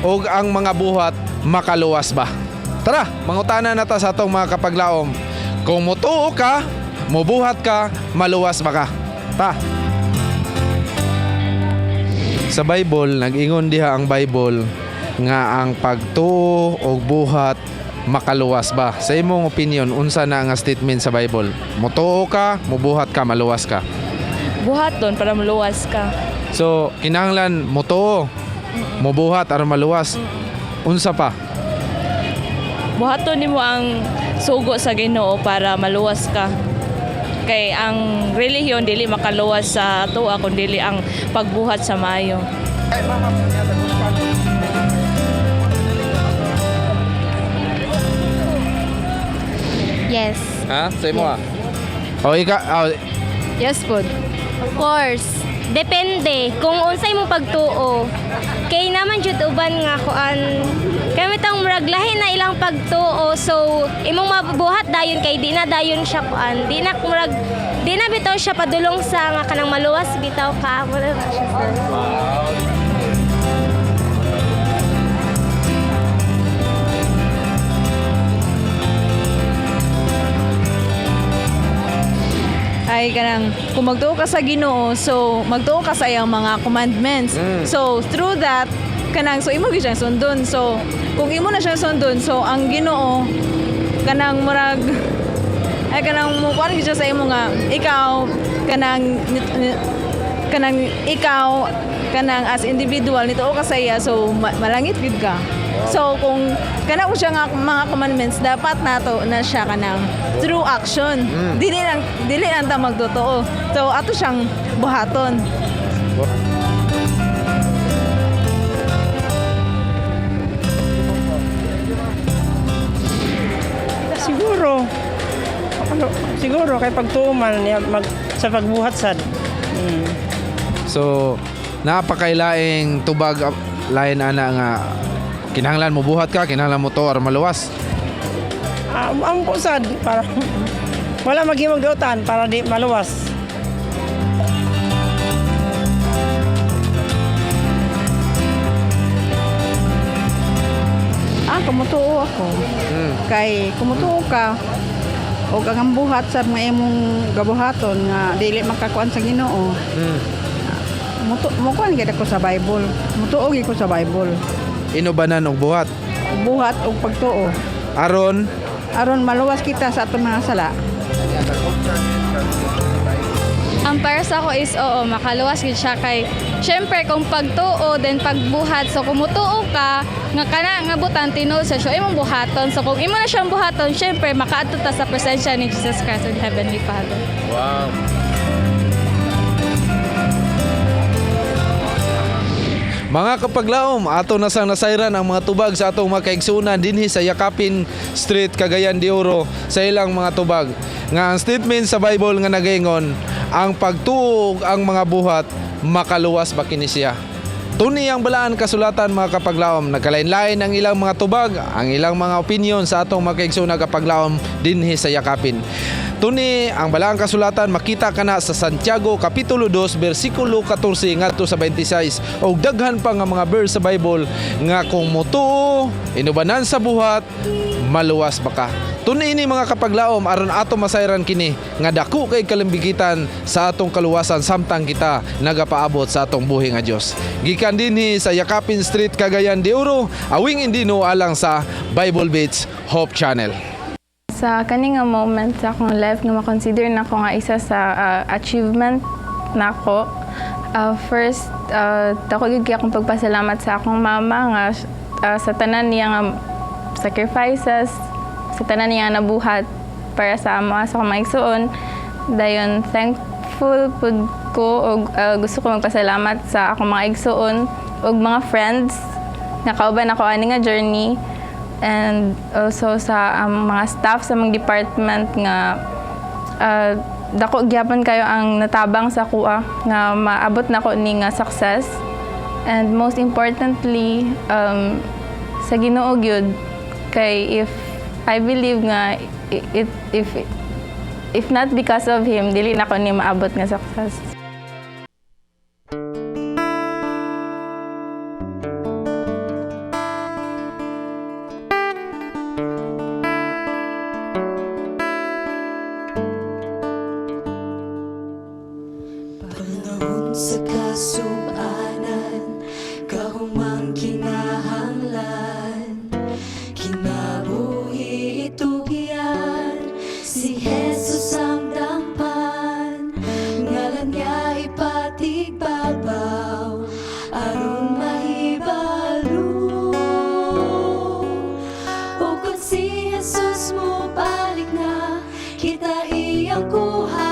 o ang mga buhat makaluwas ba? Tara, mangutana na ta sa atong mga kapaglaom. Kung mutuo ka, mubuhat ka, maluwas ba ka? Ta. Sa Bible, nag-ingon diha ang Bible nga ang pagtuo o buhat makaluwas ba? Sa imong opinion, unsa na nga statement sa Bible? Mutuo ka, mubuhat ka, maluwas ka?
Buhaton para maluwas ka.
So, kinahanglan mutuo, mubuhat aron maluwas. Unsa pa?
Buhaton nimo ang sugo sa Ginoo para maluwas ka. Kay ang relihiyon dili makaluwas sa tuwa kundi ang pagbuhat sa maayo. Yes.
Ha? Sa imo ah. O
Yes, pod.
Of course. Depende kung unsay mong pagtuo. Kay naman jud uban nga kuan kami tang murag lahi na ilang pagtuo, so imong mabuhat dayon kay di na dayon siya kuan. Di na bitaw siya padulong sa nga kanang maluwas bitaw ka. Wala na siya.
Ay kanang kung magtuo ka sa Ginoo, so magtuo ka sa iyang mga commandments. So through that kanang so imo gyud siyang sundon. So kung imo na siyang sundon, so ang Ginoo kanang murag ay kanang mo kuan gyud siya sa imo nga ikaw kanang as individual nituo ka sa iya, so malangit gyud ka. So kung kana mo siya nga mga commandments, dapat nato na siya kanang through action. Dili lang ta magtotoo. So ato siyang buhaton.
Siguro kay pagtuman niya sa pagbuhat sad.
So, napakailaing tubag lain ana nga kinahanglan mo buhat ka, kinahanglan mo to aron maluwas.
Ang pusad para wala maghimog dotan para di maluwas.
Kumutuo ako. Kay kumutuo ka o ang buhat sa mga imong gabuhaton nga dili makakuan sa Ginoo. Mukuan gid ako sa Bible. Mutuo gid ko sa Bible.
Inubanan og buhat.
Buhat og pagtuo.
Aron
maluwas kita sa atong mga sala.
Ang para sa ako is oo, makaluwas gid siya kay syempre kung pagtuo then pagbuhat, so kung mutuo ka nga kana nga butan tinuod sa siya imong buhaton, so kung imo na siyang buhaton syempre makaadto ta sa presensya ni Jesus Christ and Heavenly Father.
Wow. Mga kapaglaom, ato na sang nasayran ang mga tubag sa atong mga kaigsunan dinhi sa Yakapin Street, Cagayan de Oro sa ilang mga tubag. Nga ang statement sa Bible nga nagaingon, ang pagtuog ang mga buhat makaluwas ba kini siya. Tuni ang balaan kasulatan mga kapaglaom, nagkalain-lain ang ilang mga tubag, ang ilang mga opinion sa atong mga kaigsunan kapaglaom dinhi sa Yakapin. Tuni ang balaang kasulatan makita kana sa Santiago kapitulo 2 bersikulo 14 ngadto sa 26 og daghan pa nga mga verse sa Bible nga kung motuo inubanan sa buhat maluwas baka. Tuni ini mga kapaglaom aron ato masayran kini nga dako kay kalimbigitan sa atong kaluwasan samtang kita nagapaabot sa atong buhi nga Dios. Gikan dinhi sa Yakapin Street, Cagayan de Oro, awing indino alang sa Bible Beats Hope Channel.
Sa kani nga moment sa akong life nga makonsider na ko nga isa sa achievement nako. First, dako gyud kay akong pagpasalamat sa akong mama nga sa tanan niya nga sacrifices, sa tanan niya nga nabuhat para sa amo sa akong maigsuon. Dayon thankful pud ko og gusto ko magpasalamat sa akong mga igsuon og mga friends nga kauban ako ani nga journey. And also sa mga staff sa mga department nga dako gyapon kayo ang natabang sa kuha nga maabot nako ni nga success. And most importantly sa Ginoo gyud kay if I believe nga if not because of him dili nako ni maabot nga success.
Sa kasubanan, kahumang kinahanglan, kinabuhi itugian, si Jesus ang dampan, ngalan niya ipatigbabaw, aron mahibalo. O kung si Jesus mo balik na, kita iyang kuhaon.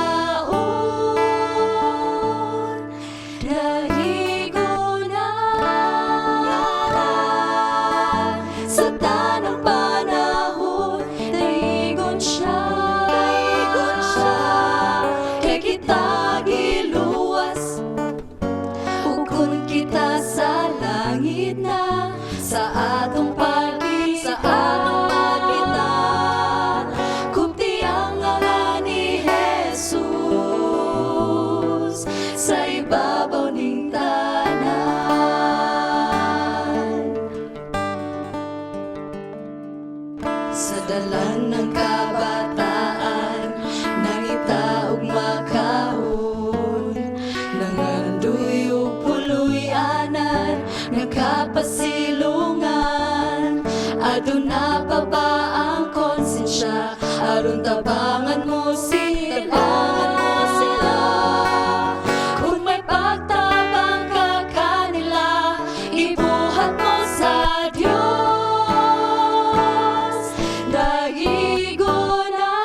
Sa atong pagkita, kupti ang ngalan ni Jesus sa ibabaw ning tanan. Sa dalan ng kabataan, nangita ug makaon, nangandoy ug puloy-anan, nakapasilungan. Aduna pa ba ang konsensya, aron tabangan mo sila. Kung may pagtabang ka kanila, ibuhat mo sa Diyos. Dahigo na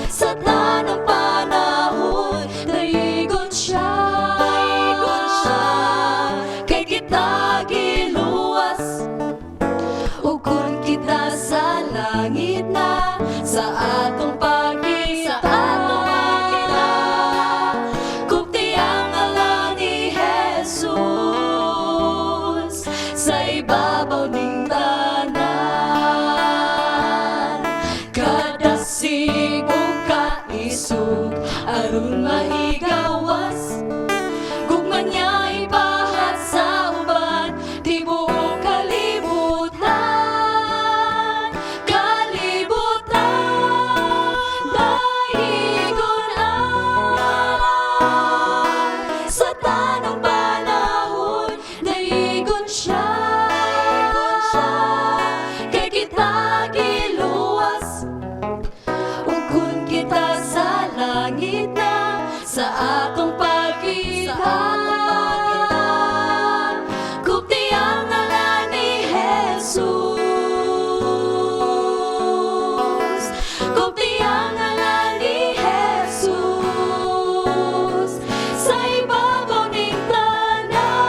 sa tanang panahon, dahigon siya. Kay kita giluwas, o kung kita sa langit na, sa atong pagkita, kupti ang ngalan ni Jesus sa ibabaw ning tanan. Kada sigog kaisog, aron mahigawas, gugman niya ipahat sa uban, tibuok kalibutan. Dahigon sa tanang panahon, dahigon siya. Kay kita giluwas, ug kun kita sa langit na, sa atong pagkita, kupti ang ngalan ni Jesus. Kupti ang ngalan ni Jesus sa ibabaw ning tanan.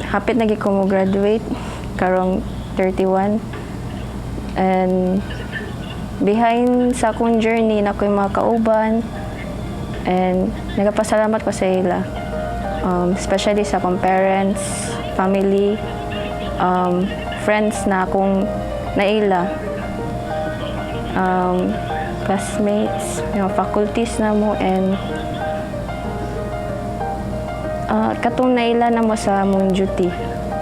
Hapit na gyud ko mo graduate karong 31 and
behind sa akong journey na ko'y mga kauban and nagapasalamat ko sa ila. Especially sa akong parents, family, friends na akong naila, classmates, faculties na mo, and katong naila na mo sa among duty,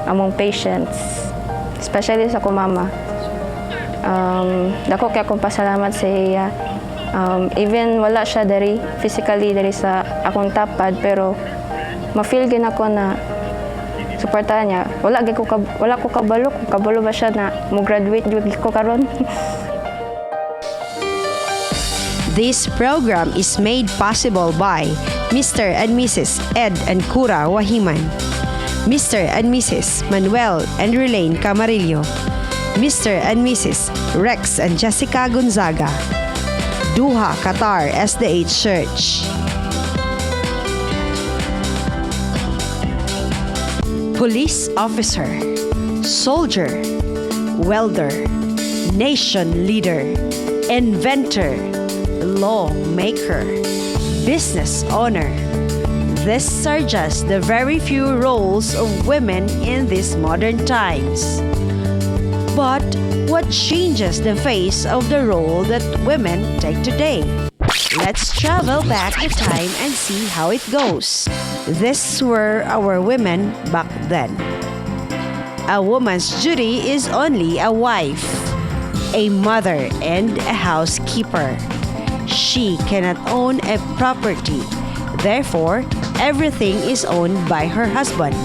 among patients, especially sa akong mama. Dako kaya akong pasalamat sa iya. Even wala siya physically dari sa akong tapad, pero ma-feel gin ako na suportahan niya. Wala ko kabalo kung kabalo ba siya na mo-graduate jud ko karon.
This program is made possible by Mr. and Mrs. Ed and Cura Wahiman, Mr. and Mrs. Manuel and Relaine Camarillo, Mr. and Mrs. Rex and Jessica Gonzaga, Duha Qatar SDH Church. Police officer, soldier, welder, nation leader, inventor, lawmaker, business owner. These are just the very few roles of women in these modern times. But what changes the face of the role that women take today? Let's travel back in time and see how it goes. These were our women back then. A woman's duty is only a wife, a mother, and a housekeeper. She cannot own a property. Therefore, everything is owned by her husband.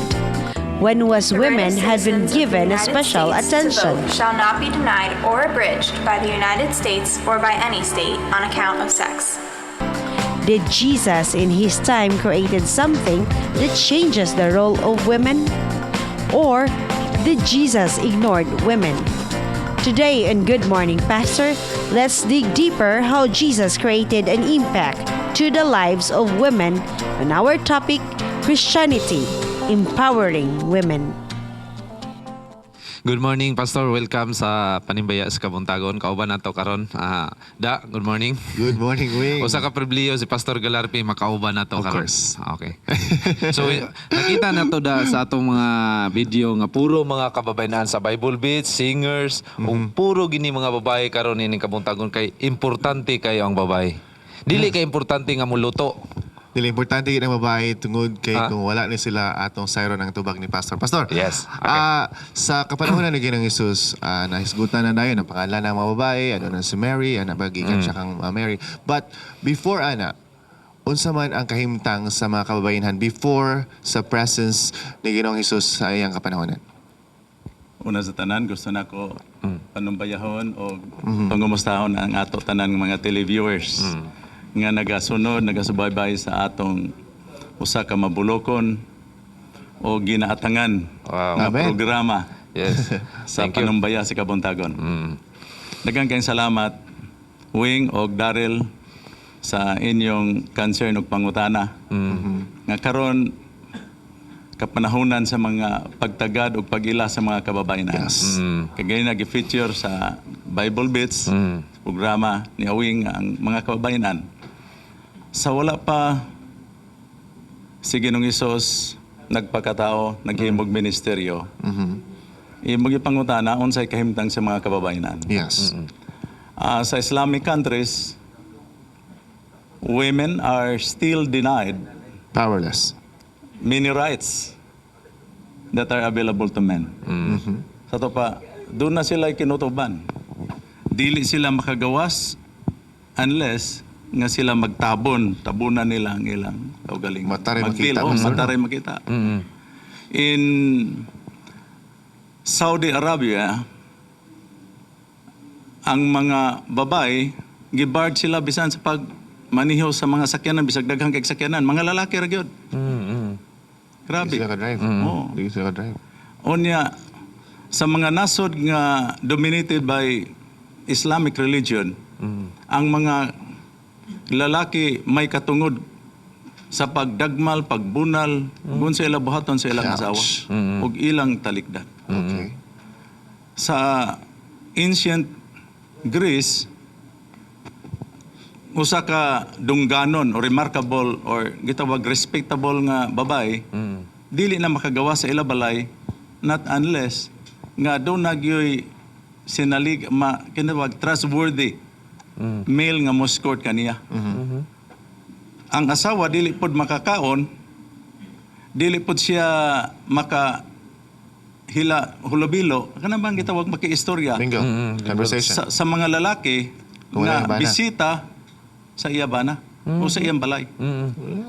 When was women had been given a special attention.
Shall not be denied or abridged by the United States or by any state on account of sex.
Did Jesus in his time created something that changes the role of women? Or did Jesus ignored women? Today in Good Morning Pastor, let's dig deeper how Jesus created an impact to the lives of women on our topic, Christianity, empowering women.
Good morning, Pastor. Welcome sa Panimbaya sa Kabuntagon. Kauban nato karon. Da, good morning.
Good morning, Wing.
Usa ka pribileyo si Pastor Galarpi makauban nato karon.
Of course.
Okay. So nakita nato da sa atong mga video nga puro mga kababayan sa Bible Beats, singers, puro gini mga babae karon ini Kabuntagon kay importante kayo ang babae. Dili kay importante nga muluto.
Dili importante gid ang babae tungod kay kung wala ni sila atong sayro ng tubag ni Pastor. Pastor.
Yes. Okay.
Sa kapanahon na Ginoong Hesus, nahisgutan na dayon ang pangalan ng mga babae, ano na si Mary, ana bagikan siya kang Mary. But before ana, unsa man ang kahimtang sa mga kababayenhan before sa presence ni Ginoong Hesus sa iyang kapanahonan?
Una sa tanan, gusto na ko panumbayahon o pangumustahon ang ato tanan mga televiewers nga nagasunod, nagasubaybay sa atong usa ka mabulokon o ginaatangan nga programa sa panumbaya sa Kabuntagon. Daghang kayong salamat, Wing o Daryl, sa inyong concern ug pangutana. Nga karon kapanahunan sa mga pagtagad o pag-ila sa mga kababayenan. Kagaya nag-feature sa Bible Beats, programa ni Awing ang mga kababayenan. Sa wala pa si Ginoong Hesus nagpakatao, naghimog ministeryo, imog ipangutana unsay kahimtang sa mga kababayenan.
Yes.
Sa Islamic countries, women are still denied
powerless
many rights that are available to men. Sa to pa, doon na sila kinutuban. Dili sila makagawas unless nga sila tabunan nila ang ilang kaugaling.
Mataray
makita. Mataray makita. In Saudi Arabia, ang mga babae, gibarred sila bisan sa pagmaniho sa mga sakyanan, bisag daghang kay sakyanan. Mga lalaki ra gyud. Grabe.
Hindi sila ka-drive. Hindi sila ka-drive.
Unya, sa mga nasod nga dominated by Islamic religion, ang mga lalaki may katungod sa pagdagmal, pagbunal, kung sa ilang buhaton sa ilang asawa, ug ilang talikdan.
Okay.
Sa ancient Greece, usa ka dungganon or remarkable or gitawag respectable nga babay, dili na makagawa sa ila balay not unless nga do nagyoy sinalig kinawag trustworthy male nga mo-escort kaniya. Ang asawa dili pod makakaon, dili pod siya maka hulabilo, kana bang gitawag makiistorya.
Bingo. Conversation.
Sa mga lalaki
Wala
na
yung bana.
bisita sa iya bana o sa iyang balay.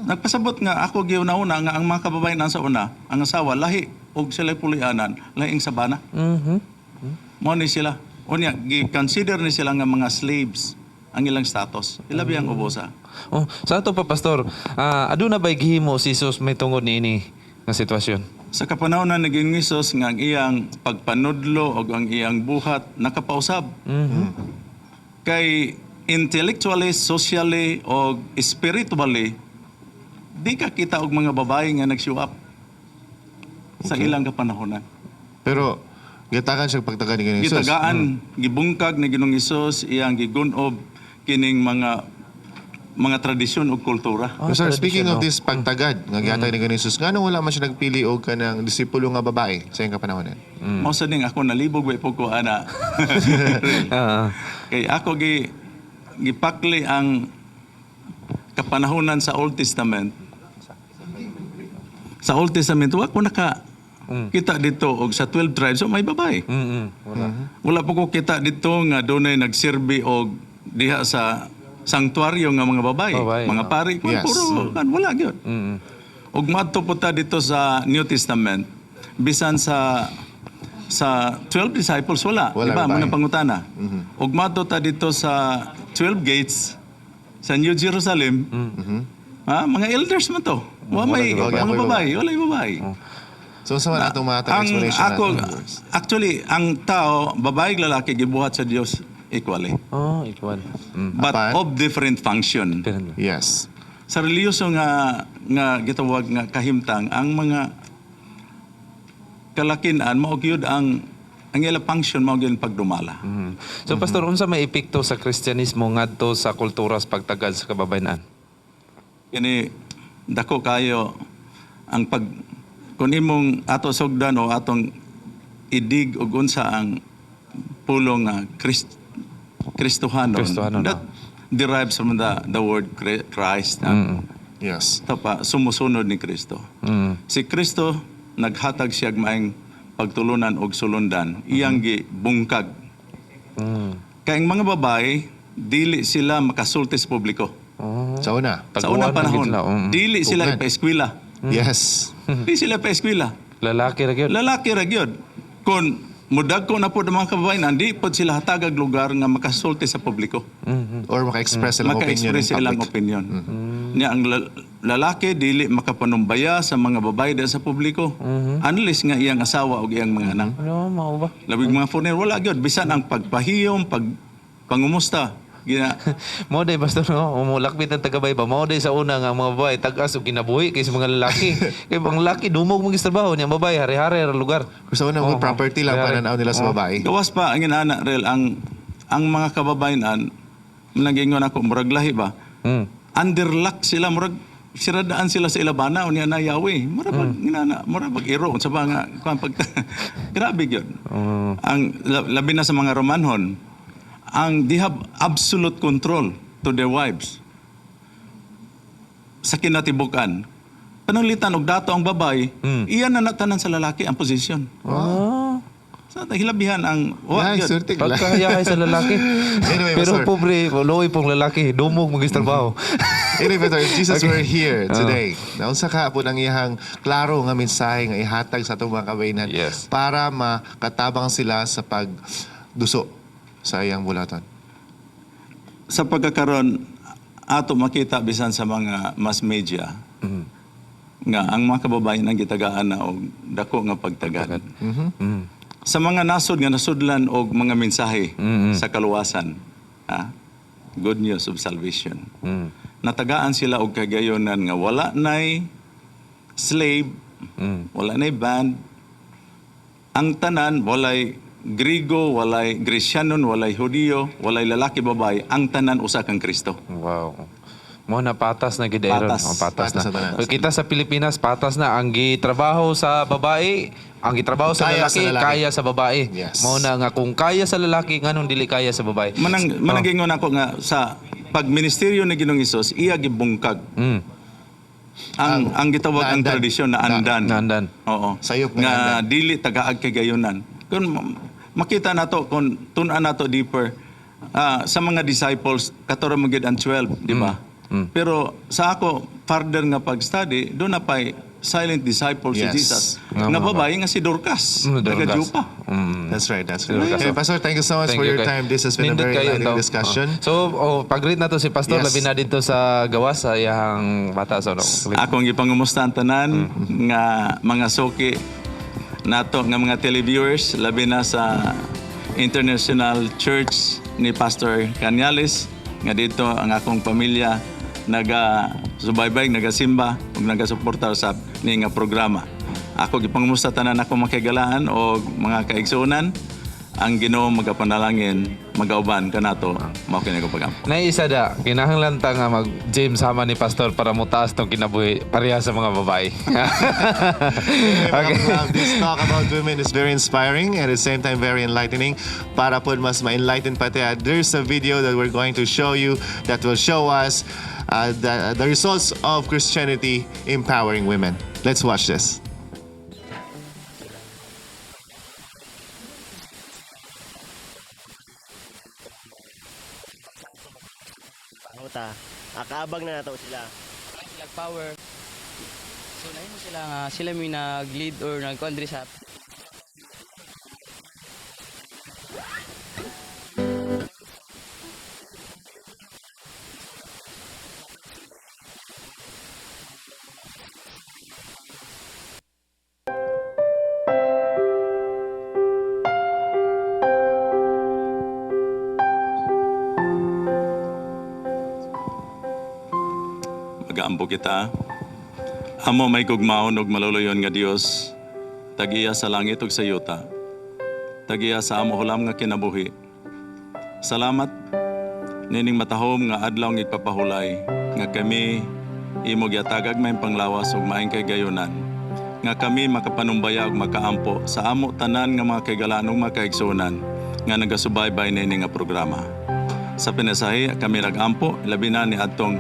Nagpasabot nga ako giuna-una nga ang mga kababayan sa una, ang asawa lahi og sila pulianan, laing sa bana. Mao ni sila. Unya gi-consider ni sila nga mga slaves ang ilang status. Ilabi ang ubosa.
Oh, sa ato pa pastor, aduna ba'y gihimo si Jesus may tungod niini nga sitwasyon?
Sa kapanahon na naging Isos nga ang iyang pagpanudlo o ang iyang buhat nakapausab. Kay intellectually, socially o spiritually, di ka kita og mga babae nga nag-show up sa ilang kapanahonan.
Pero gitagan siya pagtaga ni Ginoong Hesus.
Gitagaan, gibungkag ni Ginoong Hesus iyang gigunob kining mga tradisyon o kultura.
Sir, speaking of this pagtagad nga gihatag ni Ginoong Hesus, ngano wala man siya nagpili og kanang disipulo nga babae sa iyang kapanahonan?
Mao sa ning ako nalibog wa po ko ana. Kay ako gipakli ang kapanahonan sa Old Testament. Sa Old Testament wa ko naka kita dito og sa 12 tribes so may babae. Wala po ko kita dito nga dunay nagserbi og diha sa sanktuaryo nga mga babae, mga pari, puro wala gyud. Ug madto po ta dito sa New Testament, bisan sa 12 disciples wala, di ba? Mga pangutana. Ug madto ta dito sa 12 gates sa New Jerusalem. Mga elders man to. Wa may mga babae, wala yung babae.
So sa man atong mga explanation
actually ang tao, babae ug lalaki gibuhat sa Dios equally.
Oh, equal.
But of different function.
Yes.
Sa reliyoso nga gitawag nga kahimtang, ang mga kalakinan mao gyud ang ila function mao gyud pagdumala.
So pastor, unsa may epekto sa Kristyanismo ngadto sa kultura sa pagtagad sa kababayenan?
Kini dako kayo ang kung imong ato sugdan o atong idig og unsa ang pulong Kristohano. That derives from the word Christ.
Yes.
Tapa, sumusunod ni Kristo. Si Kristo, naghatag siya maayong pagtulunan og sulundan. Iyang gibungkag. Kayang mga babae, dili sila makasulti sa publiko.
Sa una?
Sa unang panahon. Dili sila ipa-eskwela.
Yes.
Dili sila ipa-eskwela.
Lalaki ra gyud.
Lalaki ra gyud. Kung mudag ko na po ng mga kababayan, hindi po sila hatagag lugar nga makasulti sa publiko.
Or maka-express silang opinion in
Maka-express silang
public.
opinion. Niya, ang lalaki, dili makapanumbaya sa mga babae dahil sa publiko. Unless nga iyang asawa o iyang mga anak.
Ano, mao ba?
Labing mga foreigner, wala gyud. Bisan ang pagpahiyom, pangumusta.
Mao day pastor no, umulakbit ang tagabay pa. Mao day sa una nga mga babae tag-as og kinabuhi kaysa mga lalaki. Kay mga lalaki dumog mong trabaho niya babae hari-hari ra lugar.
Gusto na property lang pananaw nila sa babae.
Gawas pa ang inana real ang mga kababayan nagingon ako murag lahi ba. Underlock sila murag siradaan sila sa ilabana unya na yawi. Murag inana murag iro sa mga pag grabe gyud. Ang labi na sa mga Romanhon they have absolute control to their wives. Sa kinatibukan, pananglitan og dato ang babae, iyan na natanan sa lalaki ang posisyon. Sa hilabihan ang
pagkahayahay sa lalaki.
Anyway,
pero pobre, loy pong lalaki, dumog magitrabaho.
Anyway, Pastor, if Jesus were here today, naunsa ka po ng iyang klaro nga mensahe nga ihatag sa atong mga kababayan para makatabang sila sa pagduso sa iyang bulatan?
Sa pagkakaroon, ato makita bisan sa mga mass media, nga ang mga kababayan ang gitagaan na og dako nga pagtagad. Sa mga nasod nga nasudlan og mga mensahe sa kaluwasan, good news of salvation. Natagaan sila og kagayonan nga wala nay slave, wala nay band, ang tanan walay Grigo, walay Gresyanon, walay Hudiyo, walay lalaki babae, ang tanan usa kang Kristo.
Wow. Mo na patas na gidero.
Patas.
Patas
Patas
na.
na tanan.
Kung kita sa Pilipinas, patas na ang gitrabaho sa babae, ang gitrabaho sa
Kaya
lalaki,
sa lalaki.
kaya sa babae.
Yes.
Mo na nga kung kaya sa lalaki, nganong dili kaya sa babae.
Mananggingon ako nga sa pagministeryo ni Ginoong Hesus, iya gibungkag. Ang gitawag ang
naandan.
tradisyon na andan.
Naandan.
Oo.
Sayop
nga
nga andan.
dili tagaag kay gayunan. Kung makita nato kung tun-an nato deeper sa mga disciples katuro magid ang 12, di ba? Pero sa ako further nga pag-study, do na pay silent disciples
Yes.
si Jesus.
Nga
Nga
mga
babae nga si Dorcas.
Dorcas.
Taga-Jupa.
That's right, that's
Dorcas.
right. Okay, Pastor, thank you so much
Thank
for
you,
your
kay-
time. This has been a
Nindot
very
kayo
enlightening
daw.
discussion.
So, pag-greet na to si Pastor,
Yes.
labi na dito sa gawas sa iyang bata. So,
Akong ipangumusta ang tanan nga mga soki nato nga mga televiewers labi na sa International Church ni Pastor Cañales nga dito ang akong pamilya naga-subaybay, nagasimba ug nagasuportar sa ni nga programa. Ako gipangumusta tanan ako makagalaan o mga kaigsunan ang Ginoo magapanalangin magauban kanato mao kini ko pagampo.
Naisa da, kinahanglan ta nga mag-gym sama ni Pastor para mutaas tong kinabuhi pareha sa mga babae.
Okay. This talk about women is very inspiring and at the same time very enlightening. Para po mas ma-enlighten pa tayo, there's a video that we're going to show you that will show us the results of Christianity empowering women. Let's watch this.
Akaabag na nato sila. Sila power. So nahimo sila nga sila may nag-lead or nag-kuan diri sa
Magaampo kita. Amo may kugmaon og maluluyon nga Dios. Tagiya sa langit ug sa yuta. Tagiya sa amo hulam nga kinabuhi. Salamat nining matahom nga adlaw nga ipapahulay nga kami imo gyatagag may panglawas ug maayong kay gayunan. Nga kami makapanumbaya ug makaampo sa amo tanan nga mga kaigalaan ug mga kaigsunan nga nagasubaybay nining nga programa. Sa pinasahi kami nagampo labi na ni adtong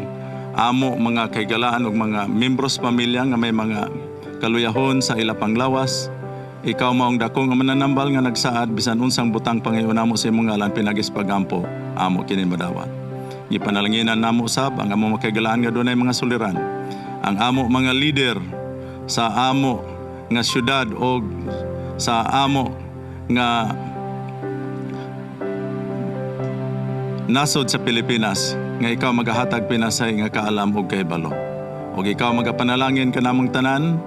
amo mga kaigalaan ug mga membros pamilya nga may mga kaluyahon sa ila panglawas. Ikaw maong dakong nga mananambal nga nagsaad bisan unsang butang pangayon namo sa imong ngalan pinagis pagampo amo kini madawat. Gipanalanginan namo sab ang amo mga kaigalaan nga dunay mga suliran. Ang amo mga leader sa amo nga syudad o sa amo nga nasod sa Pilipinas nga ikaw magahatag pinasay nga kaalam ug kahibalo. Ug ikaw magapanalangin kanamong tanan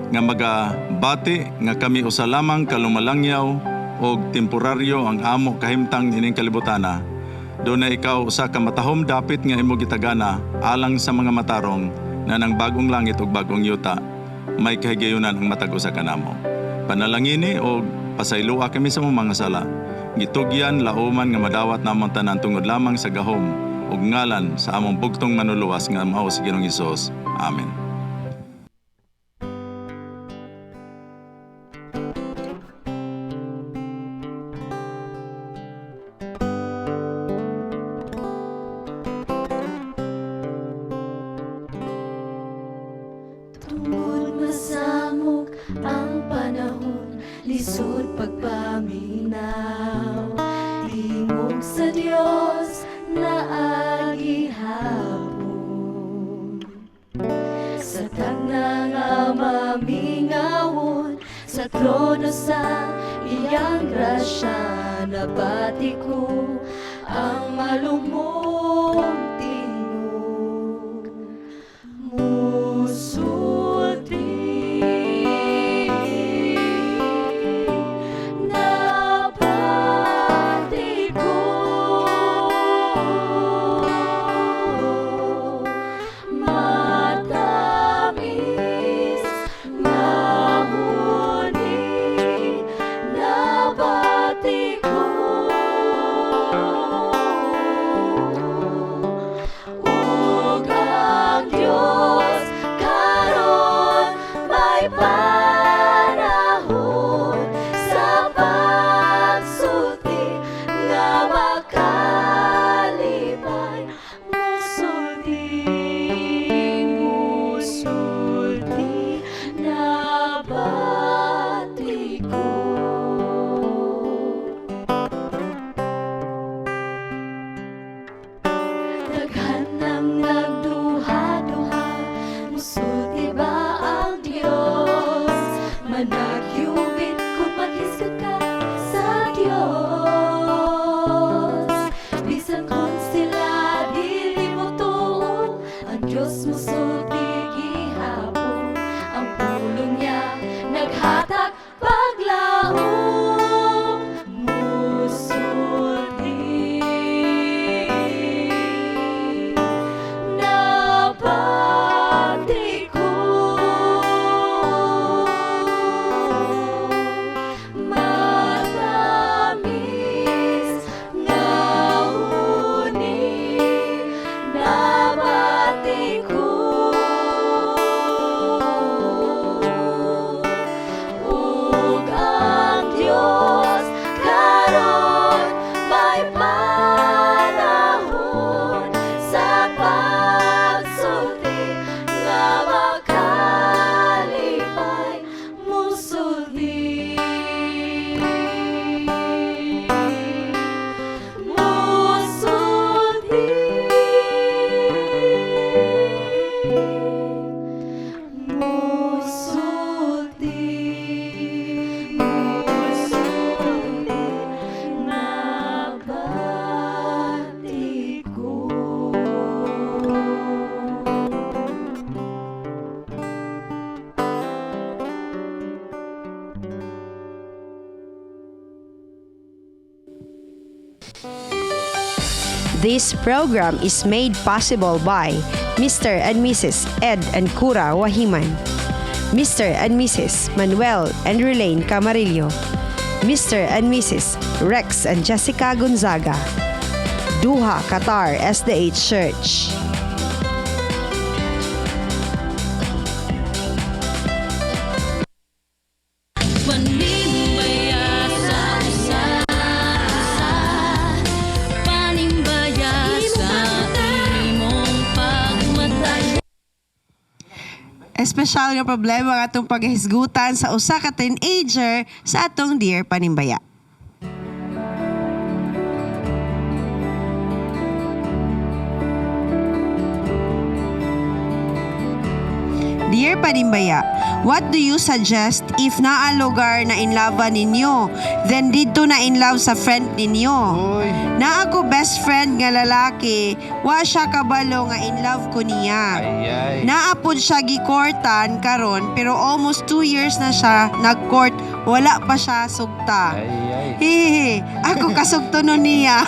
nga magabati nga kami usa lamang kalumalangyaw og temporaryo ang amo kahimtang ining kalibutana. Doon na ikaw usa ka matahom dapit nga imo gitagana alang sa mga matarong na nang bagong langit ug bagong yuta may kahigayunan ang matag usa kanamo. Panalangini og pasaylua kami sa mga sala. Gitugyan lauman nga madawat namang tanan tungod lamang sa gahom ug ngalan sa among bugtong manuluwas nga mao si Ginoong Hesus. Amen.
Tungod masamok ang panahon, lisod pagpaminaw. Tingog sa Dios na agihapon. Sa tagna nga mamingawon, sa trono sa iyang grasya, nabati ko ang malumong tingog. Musulti nabati ko matamis mahuni nabati
This program is made possible by Mr. and Mrs. Ed and Cura Wahiman, Mr. and Mrs. Manuel and Relaine Camarillo, Mr. and Mrs. Rex and Jessica Gonzaga, Duha Qatar SDH Church. Espesyal nga problema ang atong paghisgutan sa usa ka teenager sa atong Dear Panimbaya. Dear Panimbaya, what do you suggest if naa lugar na inlava ninyo, then dito na in love sa friend ninyo? Na ako best friend nga lalaki, wa siya kabalo nga in love ko niya. Naapod siya gikortan karon pero almost 2 years na siya nag-court, wala pa siya sugta. Hihi, ako kasugto nun niya.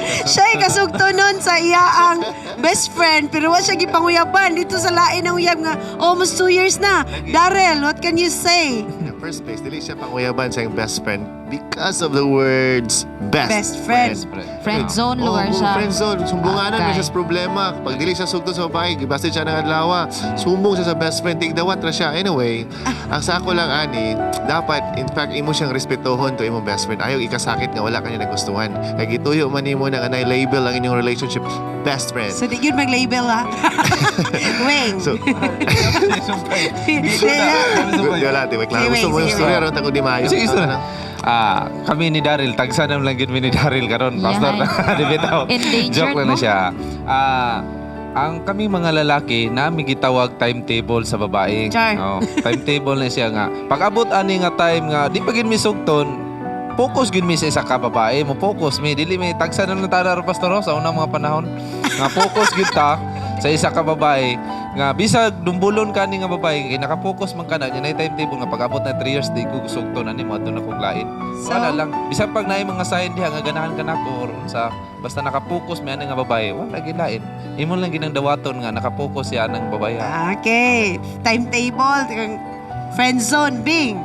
Siya'y kasugto nun sa iyaang best friend pero wa siya gipanguyaban dito sa lain ng uyab nga almost 2 years na. Darrell, what can you say?
In the first place, dili siya panguyaban sa iyang best friend because of the words best
friend.
Friend zone lugar siya.
Friend zone. Sumbunganan na siya sa problema. Pag dili siya sugto sa babae, gibasta siya ng adlaw. Sumbong siya sa best friend, tigdawat ra siya. Anyway, ang sako lang ani, dapat in fact imo siyang respetuhon to imong best friend. Ayaw ikasakit nga wala kanya nagustuhan. Kay gituyo man nimo na anay label ang inyong relationship best friend.
So di yun mag-label ha? Wing.
So, wala, di ba? Klaro, gusto mo yung story, ron ako di maayo.
Sige, kami ni Daryl, tagsanam lang yun ni Daryl karon, pastor na, di bitaw. Joke lang na siya. Ang kami mga lalaki, nami gitawag timetable sa babae. Oh, timetable na siya nga. Pag abot ani nga time nga, di pagin mi sugton, focus gid mi sa isa ka babae, mo focus mi dili mi tagsanam na tada pastor sa unang mga panahon. Nga focus gid ta sa isa ka babae nga bisag dumbulon kani nga babae kay naka-focus man kana nya timetable nga pag-abot na 3 years di ko gusugto na nimo adto na kog lain. Wala lang bisag pag naay mga sign diha nga ganahan ka nako or unsa basta naka-focus mi ani nga babae wala gid lain. Imo lang ginang dawaton nga naka-focus siya nang babae.
Okay, timetable, friend zone, Bing.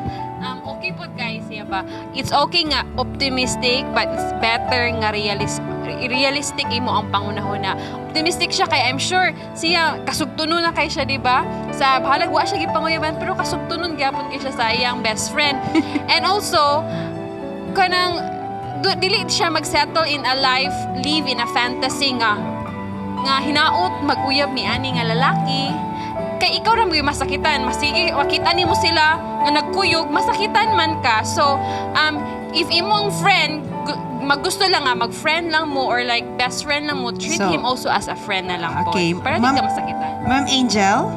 Okay po guys, ba? It's okay nga optimistic but it's better nga realistic imo ang pangunahon na. Optimistic siya kay I'm sure siya kasugtunon na kay siya, di ba? Sa bahalag wa siya gipanguyaban pero kasugtunon gyapon kay siya sa iyang best friend. And also kanang dili siya magsettle in a life, live in a fantasy nga hinaot mag-uyab ni ani nga lalaki. Kay ikaw ra mo masakitan, masige makita nimo sila nga nagkuyog, masakitan man ka. So if imong friend maggusto lang nga mag-friend lang mo or like best friend lang mo, treat him also as a friend na lang po.
Okay.
Para di ka masakitan.
Ma'am Angel?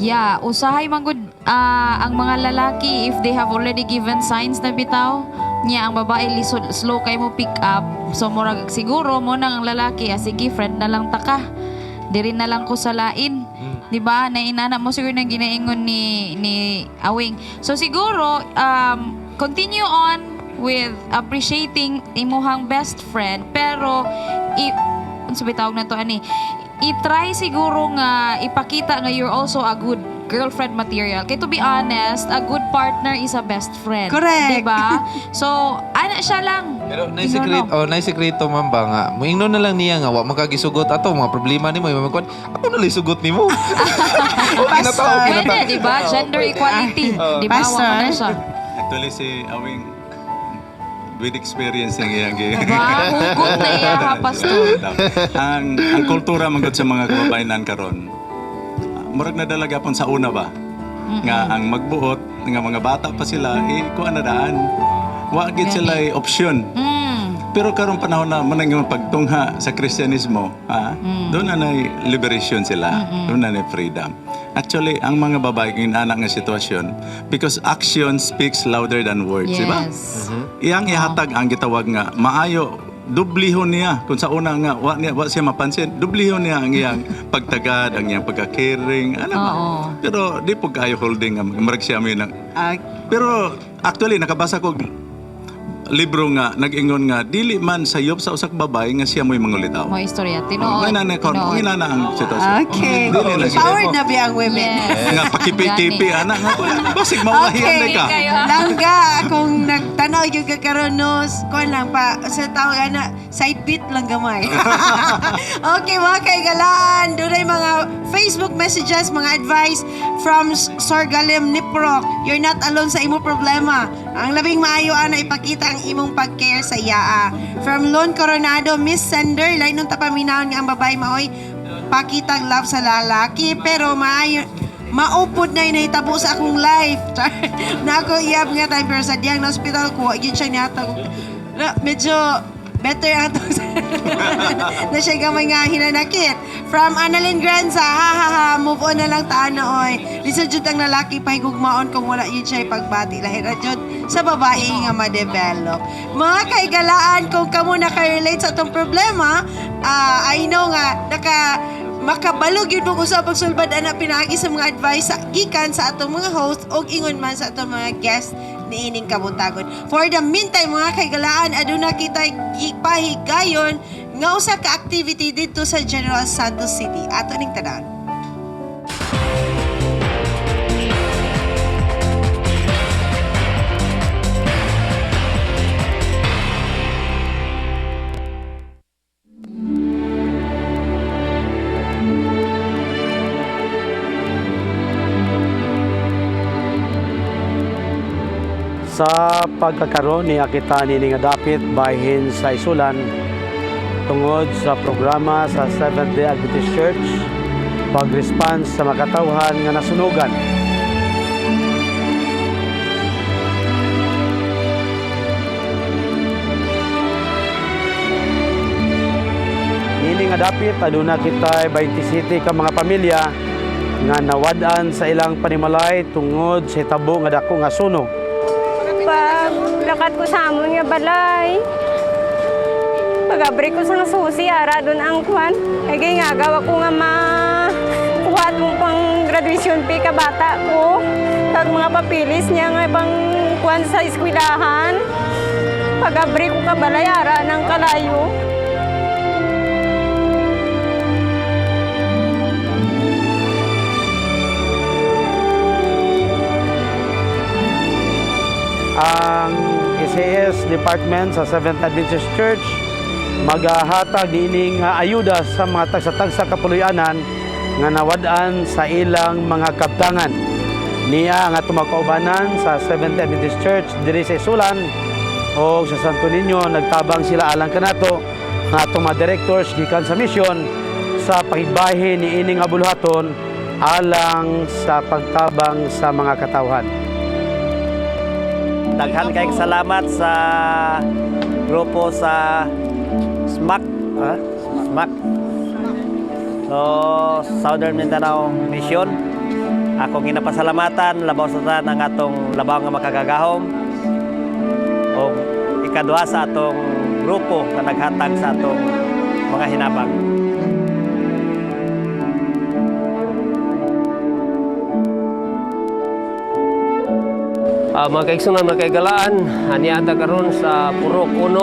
Yeah, usahay man gud ang mga lalaki if they have already given signs na bitaw niya ang babae slow kay mo pick up. So murag siguro mo nang ang lalaki, sige friend na lang taka. Diri na lang ko sa lain. Di ba? Na inana mo siguro nang ginaingon ni Awing. So siguro continue on with appreciating imuhang best friend pero unsa bitawag na to ani? I-try siguro nga ipakita nga you're also a good girlfriend material. Kaya to be honest, a good partner is a best friend.
Correct.
Diba? So, ana siya lang.
Pero naisikreto man ba nga, moingnon na lang niya nga, wa makagisugot ato, mga problema ni mo, ako na lang isugot ni mo.
Pwede, diba? Gender equality. Diba? Wa man na siya.
Actually, si Awing, with experience yung iyang
hugot na iya ha, pastor.
ang kultura manggod sa mga kababayanan karon. Murag na dalaga pon sa una ba? Nga ang magbuot nga mga bata pa sila kuan na daan. Wa gid sila option. Pero karon panahon na man ang pagtungha sa Kristyanismo, doon na liberation sila. Doon na freedom. Actually, ang mga babae anak nga sitwasyon because action speaks louder than words, di ba? Iyang ihatag ang gitawag nga maayo dublihon niya kung sa una nga wa siya mapansin, dublihon niya ang iyang pagtagad, ang iyang pagka-caring, pero di po kayo holding nga marag siya mo yun. Pero actually nakabasa ko libro nga nag-ingon nga dili man sayop sa usak babae nga siya mo'y mangulitaw.
Mo istorya tinuod.
Kung ina na ang sitwasyon.
Okay.
Dili na siya.
Power na ba ang women?
Nga pakipi-kipi anak nga basig maunahian ka.
Langga, kung nagtanaw yung kakaronos, kung lang pa, sa tawag na, side beat lang gamay. Okay, mga kaigalaan, doon ay mga Facebook messages, mga advice from Sorgalim Niprok. You're not alone sa imo problema. Ang labing maayo na ipakita ang imong pag-care sa iyaa. From Lon Coronado, Miss Sender, lain nung tapaminahon nga ang babae maoy, pakitag love sa lalaki, pero maayo, maupod na inahitabo sa akong life. Na ako iyab nga time, pero sa diyang na hospital ko, yun siya niyata. Medyo better ang ito. Na siya gamay nga hinanakit. From Annalyn Granza, ha, move on na lang taan na oy. Lisa jud ang lalaki pahigugmaon kung wala yun siya ipagbati. Lahira jud sa babae nga ma-develop. Mga kaigalaan, kung kamo naka-relate sa itong problema, I know nga, makabalog yun mong usap pagsulbad na pinagi sa mga advice sa gikan sa atong mga host o ingon man sa atong mga guest ni ining kabuntagon. For the meantime, mga kaigalaan, aduna kita ipahigayon nga usa ka activity dito sa General Santos City. Ato ning tanan.
Sa pagkakaroon ni Akita ni nga dapit bahin sa isulan tungod sa programa sa Seventh-day Adventist Church pag-response sa makatawhan nga nasunugan. Nini nga dapit aduna kita 27 ka mga pamilya nga nawad-an sa ilang panimalay tungod sa hitabo nga dako nga sunog.
Pag lakat ko sa amon nga balay, pag-abri ko sa susi, ara doon ang kwan. Ay nga, gawa ko nga kuhat mo pang graduation pay ka bata ko. Pag mga papilis niya nga pang kwan sa eskwelahan. Pag-abri ko ka balay, ara ng kalayo.
Ang SAS Department sa Seventh Adventist Church maghahatag nining ayuda sa mga tagsa-tagsa kapuluyanan nga nawad-an sa ilang mga kabtangan. Niya nga tumakaubanan sa Seventh Adventist Church diri sa Isulan o sa Santo Niño nagtabang sila alang kanato nga atong mga directors gikan sa misyon sa pagbahin ni ining abulhaton alang sa pagtabang sa mga katawhan.
Daghan kayong salamat sa grupo sa SMAC. SMAC. So, Southern Mindanao Mission. Akong ginapasalamatan, labaw sa ang atong labaw nga makagagahom. O ikaduha sa atong grupo na naghatag sa atong mga hinabang.
Mga kaigsunan, mga kaigalaan, aniata karon sa Purok 1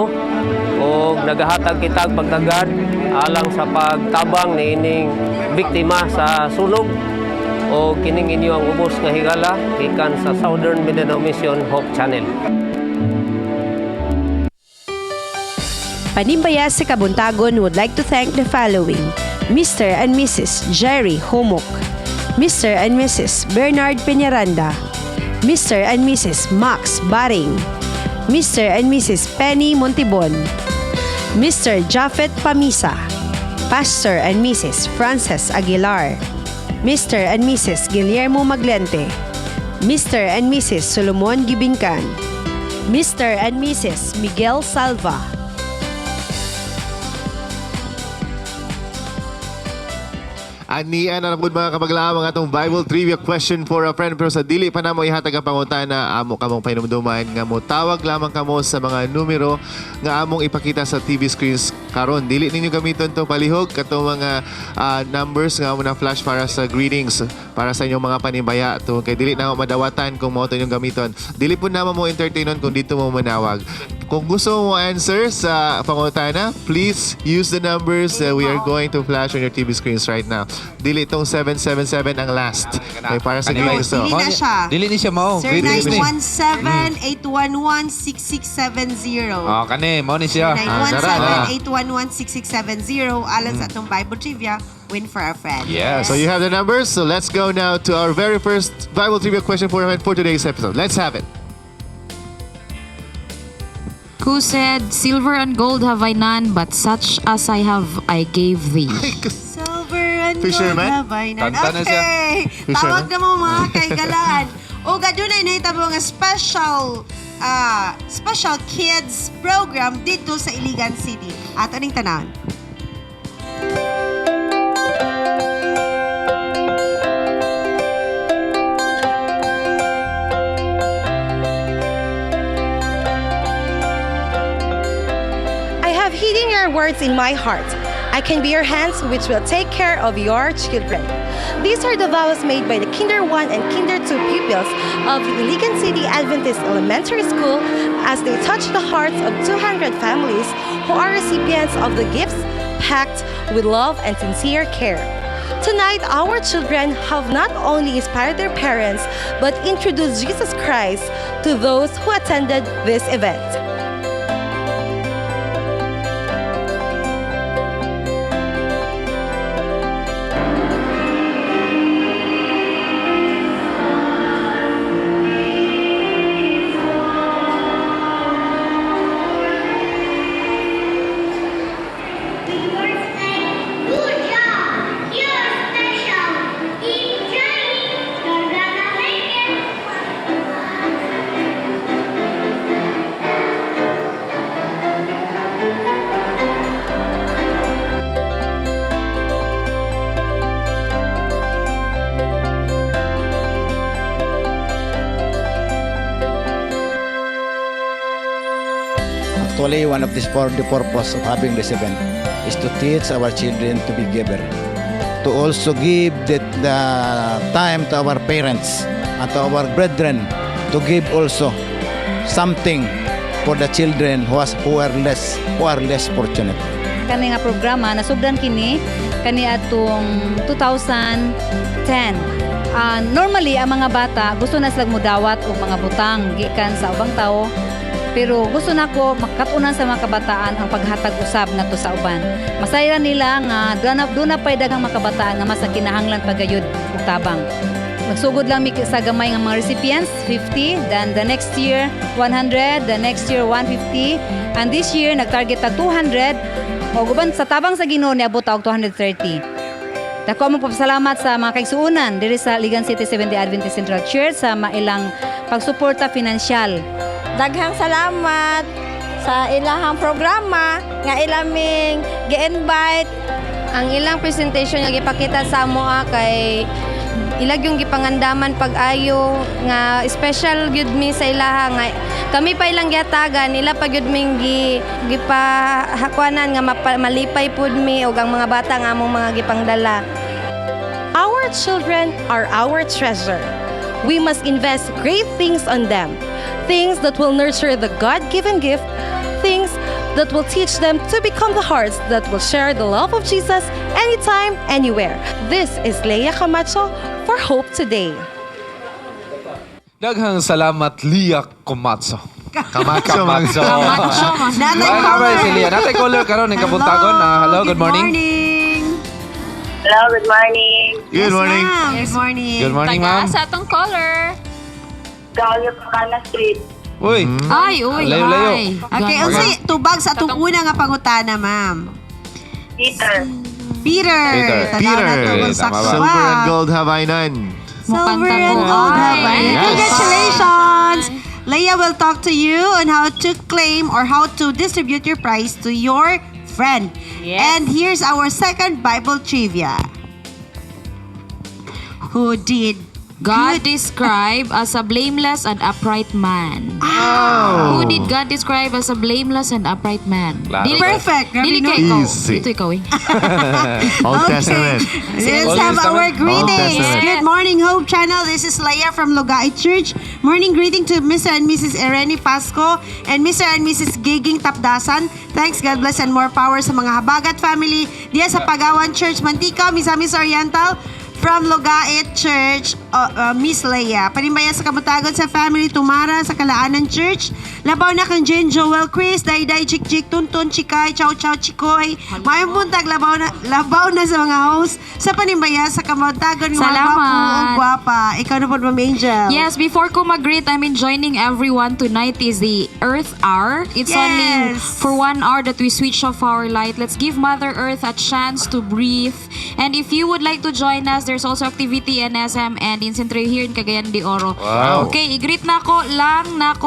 o nagahatag kitag pagtagad alang sa pagtabang ni ining biktima sa sunog o kining inyo ang ubos nga higala gikan sa Southern Mindanao Mission Hope Channel.
Panimbaya sa Kabuntagon would like to thank the following: Mr. and Mrs. Jerry Homok, Mr. and Mrs. Bernard Peñaranda, Mr. and Mrs. Max Baring, Mr. and Mrs. Penny Montibon, Mr. Japheth Pamisa, Pastor and Mrs. Frances Aguilar, Mr. and Mrs. Guillermo Maglente, Mr. and Mrs. Solomon Gibingkan, Mr. and Mrs. Miguel Salva.
Anian na po mga kabaglaan mga itong Bible trivia question for a friend. Pero sa dili pa na mo ihatag ang pangutana, amo kamong painumduman nga mo tawag lamang kamo sa mga numero nga among ipakita sa TV screens karon. Dili ninyo gamiton to palihog katong mga numbers nga amo na flash para sa greetings para sa inyong mga panimbaya to kay dili na madawatan kung mao to inyong gamiton. Dili po naman mo entertainon kung dito mo manawag. kung gusto mo answer sa pangutana, please use the numbers that we are going to flash on your TV screens right now. Dili itong 777 ang last. May para sa grade gusto.
Dili na siya.
Dili ni siya mao.
Sir,
Grade is ni.
917-811-6670.
Oh, kani, mao ni siya.
917-811-6670. Alang sa itong Bible Trivia, win for our friend.
Yes.
So you have the numbers. So let's go now to our very first Bible Trivia question for today's episode. Let's have it.
Who said, "Silver and gold have I none, but such as I have I gave thee"?
Silver and
Fisherman?
gold have I none.
Kanta na siya.
Okay. Tawag na mo mga kaigalan. O gadunay na itabo nga special kids program dito sa Iligan City. Ato ning tanan.
Hiding your words in my heart. I can be your hands which will take care of your children. These are the vows made by the Kinder 1 and Kinder 2 pupils of the Iligan City Adventist Elementary School as they touch the hearts of 200 families who are recipients of the gifts packed with love and sincere care. Tonight, our children have not only inspired their parents but introduced Jesus Christ to those who attended this event.
Actually, one of the purpose of having this event is to teach our children to be giver, to also give the time to our parents and to our brethren to give also something for the children who are less fortunate.
Kani nga programa nasugdan kini kani atong 2010. Normally ang mga bata gusto na silang mudawat og mga butang gikan sa ubang tao. Pero gusto nako makatunan sa mga kabataan ang paghatag usab ngadto sa uban. Masayra nila nga doon na pay daghang mga kabataan nga mas kinahanglan pagayud og tabang. Magsugod lang mi sa gamay nga mga recipients, 50, then the next year 100, the next year 150, and this year nagtarget tag 200 og uban sa tabang sa Ginoo niabot og 230. Dako mo pasalamat sa mga kaigsuonan diri sa Iligan City Seventh-day Adventist Central Church sa mailang pagsuporta financial.
Daghang salamat sa ilahang programa nga ilaming gi-invite.
Ang ilang presentation nga gipakita sa amoa kay ilag yung gipangandaman pag-ayo nga special gyud mi sa ilaha nga kami pa ilang giatagan nila pa gyud ming gipahakwanan nga malipay pud mi og ang mga bata nga among mga gipangdala.
Our children are our treasure. We must invest great things on them. Things that will nurture the God-given gift, things that will teach them to become the hearts that will share the love of Jesus anytime, anywhere. This is Leia Camacho for Hope Today.
Daghang salamat, Leia Camacho.
Camacho.
Natay si Leia. Natay caller karon ng Kabuntagon. Hello, good morning.
Hello, good morning.
Good morning.
Good morning.
Good morning, ma'am.
Taga sa atong caller.
Gayo Kana Street.
Uy.
Ay, uy,
Layo-layo.
hi.
Okay, unsay tubag sa atong una nga pangutana, ma'am?
Peter.
Peter.
Silver and gold have I none.
Silver and gold have I none.
Yes.
Congratulations! Leia will talk to you on how to claim or how to distribute your prize to your friend.
Yes.
And here's our second Bible trivia. Who did
God described as a blameless and upright man. Who did God describe as a blameless and upright man?
Claro.
Perfect.
Dili
Grabe, no?
kay ikaw.
Easy.
Ito ikaw eh.
Old
Okay.
Testament.
Let's
Old
have our
Testament?
greetings.
Old Testament.
Good morning, Hope Channel. This is Leia from Lugay Church. Morning greeting to Mr. and Mrs. Ereni Pasco and Mr. and Mrs. Giging Tapdasan. Thanks, God bless, and more power sa mga Habagat family diya sa Pagawan Church, Mantika, Misamis Oriental. From Lugait Church, Miss Leia. Panimbaya sa Kamutagon sa family Tumara sa Kalaanan Church. Labaw na kang Jen, Joel, Chris, Dayday, Chik, Tuntun, Chikay, Chow, Chikoy. Mayong buntag, labaw na sa mga host sa Panimbaya sa Kamutagon.
Salamat.
Mga gwapa. Ikaw na po, Ma'am Angel.
Yes, before ko mag-greet, I mean joining everyone tonight is the Earth Hour. It's only for 1 hour that we switch off our light. Let's give Mother Earth a chance to breathe. And if you would like to join us, there's also activity in SM and in Centro here in Cagayan de Oro.
Wow.
Okay, i-greet nako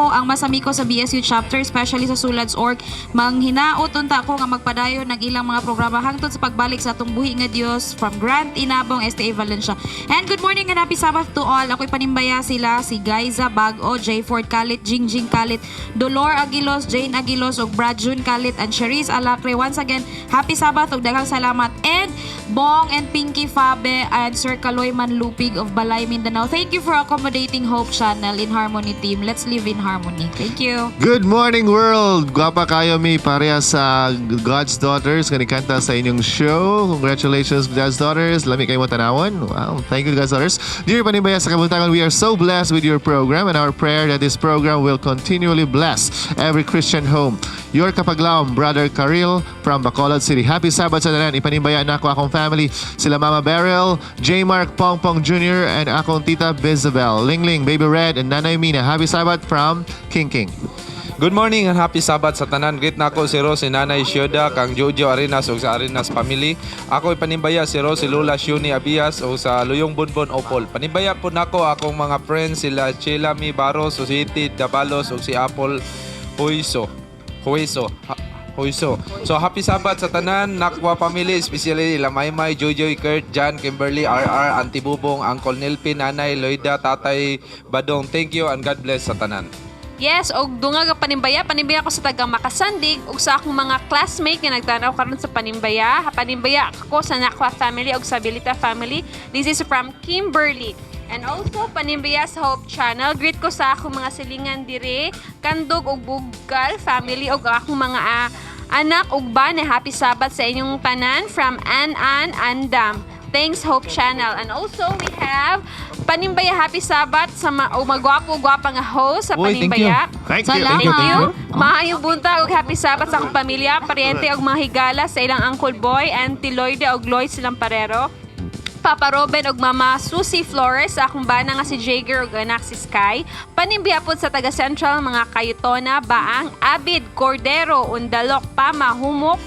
ang masami ko sa BSU chapter, especially sa Sulads Org. Manghinaot unta ko nga magpadayon ng ilang mga programa hangtod sa pagbalik sa atong buhi nga Dios from Grant Inabong, STA Valencia. And good morning and happy Sabbath to all. Ako'y panimbaya sila si Gaiza Bago, J. Ford Kalit, Jingjing Kalit, Dolor Aguilos, Jane Aguilos, ug Brad June Kalit, and Cherise Alacre. Once again, happy Sabbath ug daghang salamat. And Bong and Pinky Fabe and Sir Kaloy Manlupig of Balay, Mindanao. Thank you for accommodating Hope Channel in Harmony team. Let's live in harmony. Thank you.
Good morning, world! Gwapa kayo mi pareha sa God's Daughters. Kanikanta sa inyong show. Congratulations, God's Daughters. Lami kayo mo tanawon. Wow, thank you, God's Daughters. Dear Panimbaya sa Kabuntagan, we are so blessed with your program and our prayer that this program will continually bless every Christian home. Your kapaglaom, Brother Karil from Bacolod City. Happy Sabbath sa tanan. Ipanimbayaan na ako akong family. Sila Mama Beryl, J. Mark Pongpong Jr. and akong Tita Bezabel, Lingling, Baby Red, and Nanay Mina. Happy Sabbath from King King.
Good morning and happy Sabbath sa tanan. Greet na ako si Rose, si Nanay Shioda, kang Jojo Arenas o sa Arenas family. Ako ipanimbaya si Rose, si Lola Shuni Abias o sa Luyong Bunbon Opol. Panimbaya po nako akong mga friends sila Chilami Baros, o si Iti Dabalos o si Apple Huiso. So happy Sabbath sa tanan, Nakwa family, especially Lamaymay, Jojoy, Kurt, Jan, Kimberly, RR, Auntie Bubong, Uncle Nilpin, Nanay, Loida, Tatay, Badong. Thank you and God bless sa tanan.
Yes, og dunga ka panimbaya ko sa taga Makasandig ug sa akong mga classmate nga nagtanaw karon sa panimbaya. Panimbaya ako sa Nakwa family ug sa Bilita family. This is from Kimberly. And also, panimbaya sa Hope Channel. Greet ko sa akong mga silingan dire, Kandog ug Bugal family ug akong mga anak ug bane. Happy Sabbath sa inyong tanan from An Andam. Thanks, Hope Channel. And also, we have panimbaya happy Sabbath sa magwapo-gwapa nga host sa panimbaya.
Thank you.
Thank you. Maayong buntag ug happy Sabbath sa akong pamilya, paryente ug mga higala sa ilang Uncle Boy, Auntie Loida ug Lloyd silang parero. Papa Robin ug Mama Susie Flores sa akong bana nga si Jager ug anak si Sky. Panimbaya pod sa taga Central mga Kayutona, Baang, Abid, Cordero, Undalok, Pama, Humok,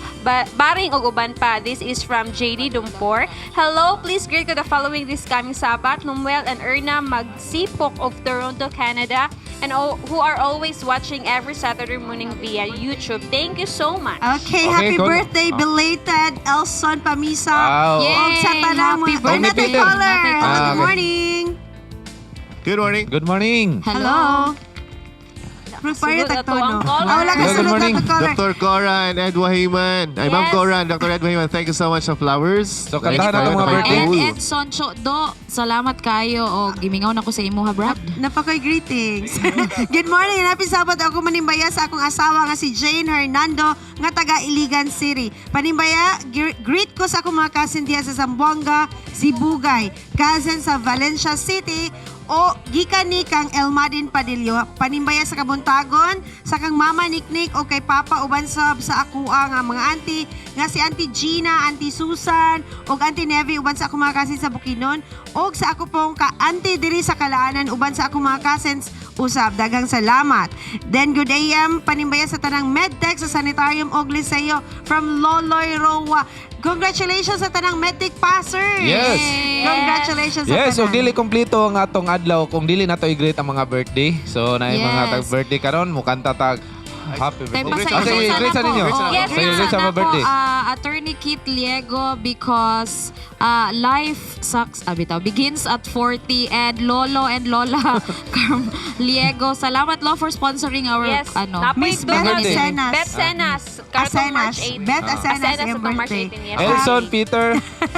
Baring ug uban pa. This is from JD Dumpor. Hello, please greet ko the following this coming Sabbath, Noel and Erna Magsipok of Toronto, Canada, and who are always watching every Saturday morning via YouTube. Thank you so much.
Okay, happy birthday belated Elson Pamisa.
Wow.
Og sa tanang
Happy
mga
birthday.
another caller.
Happy
Hello, good
birthday.
morning.
Good morning.
Good morning.
Hello. Prepare
Sunod
ta
ato ang caller.
wala ka
Hello, good
sunod
morning.
na caller.
Dr. Cora and Ed Wahiman. Ay, Ma'am
Yes.
Cora and Dr. Ed Wahiman, thank you so much sa flowers.
So, kantahan na mga birthday.
And Soncho Do, salamat kayo o gimingaw na ko sa imo ha, Brad.
Napakoy greetings. Good morning and happy Sabbath. Ako manimbaya sa akong asawa nga si Jane Hernando nga taga Iligan City. Panimbaya, greet ko sa akong mga cousin diya sa Zamboanga, Sibugay, cousin sa Valencia City, o gikan ni kang Elmadin Padillo. Panimbaya sa Kabuntagon, sa kang Mama Niknik o kay Papa uban sa akuha nga mga auntie nga si Auntie Gina, Auntie Susan o Auntie Nevi uban sa akong mga cousins sa Bukidnon o sa ako pong ka-auntie diri sa Kalaanan uban sa akong mga cousins usab. Dagang salamat. Then good AM panimbaya sa tanang Medtech sa Sanitarium og Liceo from Loloy Roa. Congratulations sa tanang Medtech passers.
Yes.
Congratulations sa
Yes,
tanang.
og dili kompleto ang atong adlaw kung dili nato i-greet ang mga birthday. So na mga
Yes.
tag-birthday karon mukanta tag happy
Tay
birthday.
pa sa
Sige, greet sa ninyo.
Yes,
Sige, greet sa mga
sana
birthday.
Attorney Kit Liego because Life sucks, begins at 40, and Lolo and Lola Liego. Salamat, Lo, for sponsoring our
Yes,
Miss Beth Asenas.
Beth Senas. Karong March 18.
Beth Asenas
Asenas
yung
sa March
birthday.
18, yes.
Elson Peter,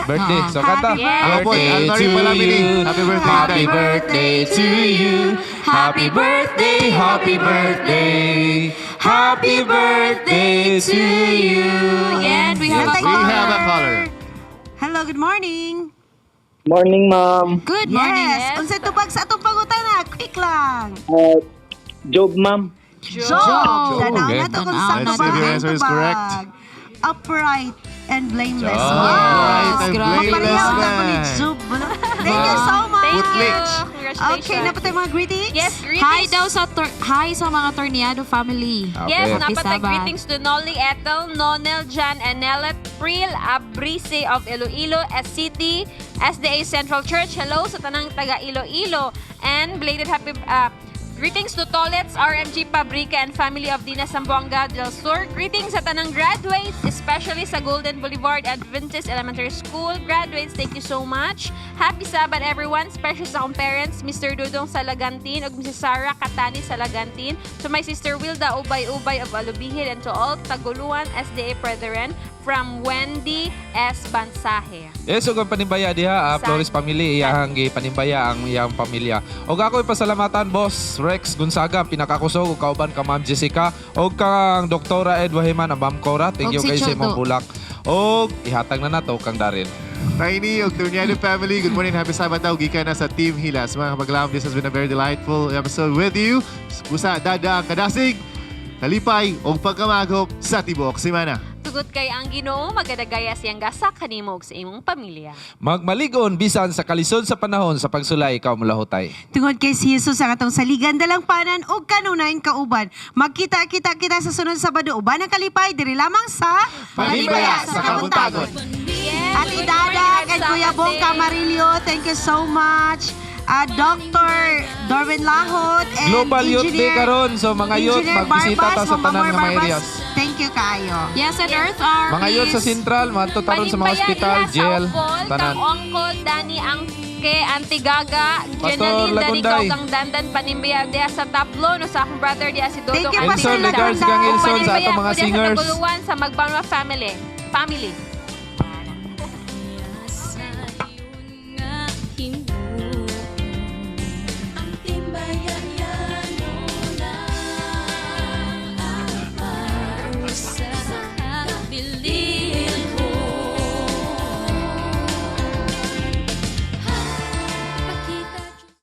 birthday. So kanta.
Happy birthday
Happy birthday to you. Happy birthday, happy birthday. Happy birthday to you.
And we have a
caller.
Hello, good morning.
Morning, ma'am.
Good morning.
Yes. Unsa tubag sa atong pangutana? Quick lang.
Job, ma'am.
Job. Tanaw na to kung saan
Let's see if your answer is correct.
Upright and blameless.
Job.
Wow.
Upright and blameless
Mapalihaw na ko ni
man.
Job. Thank you so much.
Congratulations.
Okay, napatay mga greetings?
Yes, greetings.
Hi daw sa mga Torniado family.
Yes,
Happy
napatay
Sabbath.
greetings to Nolly Ethel, Nonel, Jan, and Nelet Pril Abrise of Iloilo, SCT, SDA Central Church. Hello sa tanang taga Iloilo. And belated happy greetings to Tolets, RMG Pabrika, and family of Dina Zamboanga del Sur. Greetings sa tanang graduates, especially sa Golden Boulevard Adventist Elementary School. Graduates, thank you so much. Happy Sabbath, everyone. Special sa akong parents, Mr. Dudong Salagantin ug Mrs. Sarah Katani Salagantin. To my sister Wilda Ubay-Ubay of Alubihid, and to all Taguluan SDA Brethren from Wendy S. Bansahe.
Yes, ug ang panimbaya diha, Flores family, iyahang panimbaya ang iyang pamilya. Og ako'y pasalamatan, Boss Rex Gonzaga, pinakakusog, ug kauban ka Ma'am Jessica, og kang Doktora Ed Wahiman, ang Ma'am Cora. Thank you
Og si
kay sa imong
Chodo.
bulak. Og ihatag na nato kang Darin.
Tiny og Torniado family, good morning, happy Sabbath daw. Gikan na sa Team Hilas. Mga kapaglaom, this has been a very delightful episode with you. Busa, dada, kadasig, kalipay, og pagkamagop sa tibuok semana.
Tugot kay ang Ginoo, magadagaya siyang gasa kanimog sa imong pamilya.
Magmaligon bisan sa kalisod sa panahon sa pagsulay ikaw mulahutay.
Tungod kay si Jesus ang atong saligan dalang panan ug kanunayng kauban. Magkita-kita kita sa sunod Sabado uban ang kalipay diri lamang sa
Panibaya sa Kabuntagon.
Ate Dadag and Kuya Bong Camarillo, thank you so much. Dr. Dorwin Lahot and
Global Youth Day
Engineer-
karon, so mga youth
Engineer
magbisita ta
Barbas,
sa
Ma'am
tanan
Amor
nga mga
Barbas,
areas.
Thank you kayo.
Yes, and Earth Hour,
Mga youth sa
please.
Central, matutaron sa mga hospital, jail, tanan.
Kang Ongkol, Dani Angke, Auntie Gaga,
Pastor
Jenaline, Dani
Lagunday.
Kang Dandan, Panimbaya diya sa Taplo, no sa akong brother diya si Dodong.
Thank you,
Elson, regards kang Elson sa atong mga singers.
Sa Taguluan, sa Magbanwa family.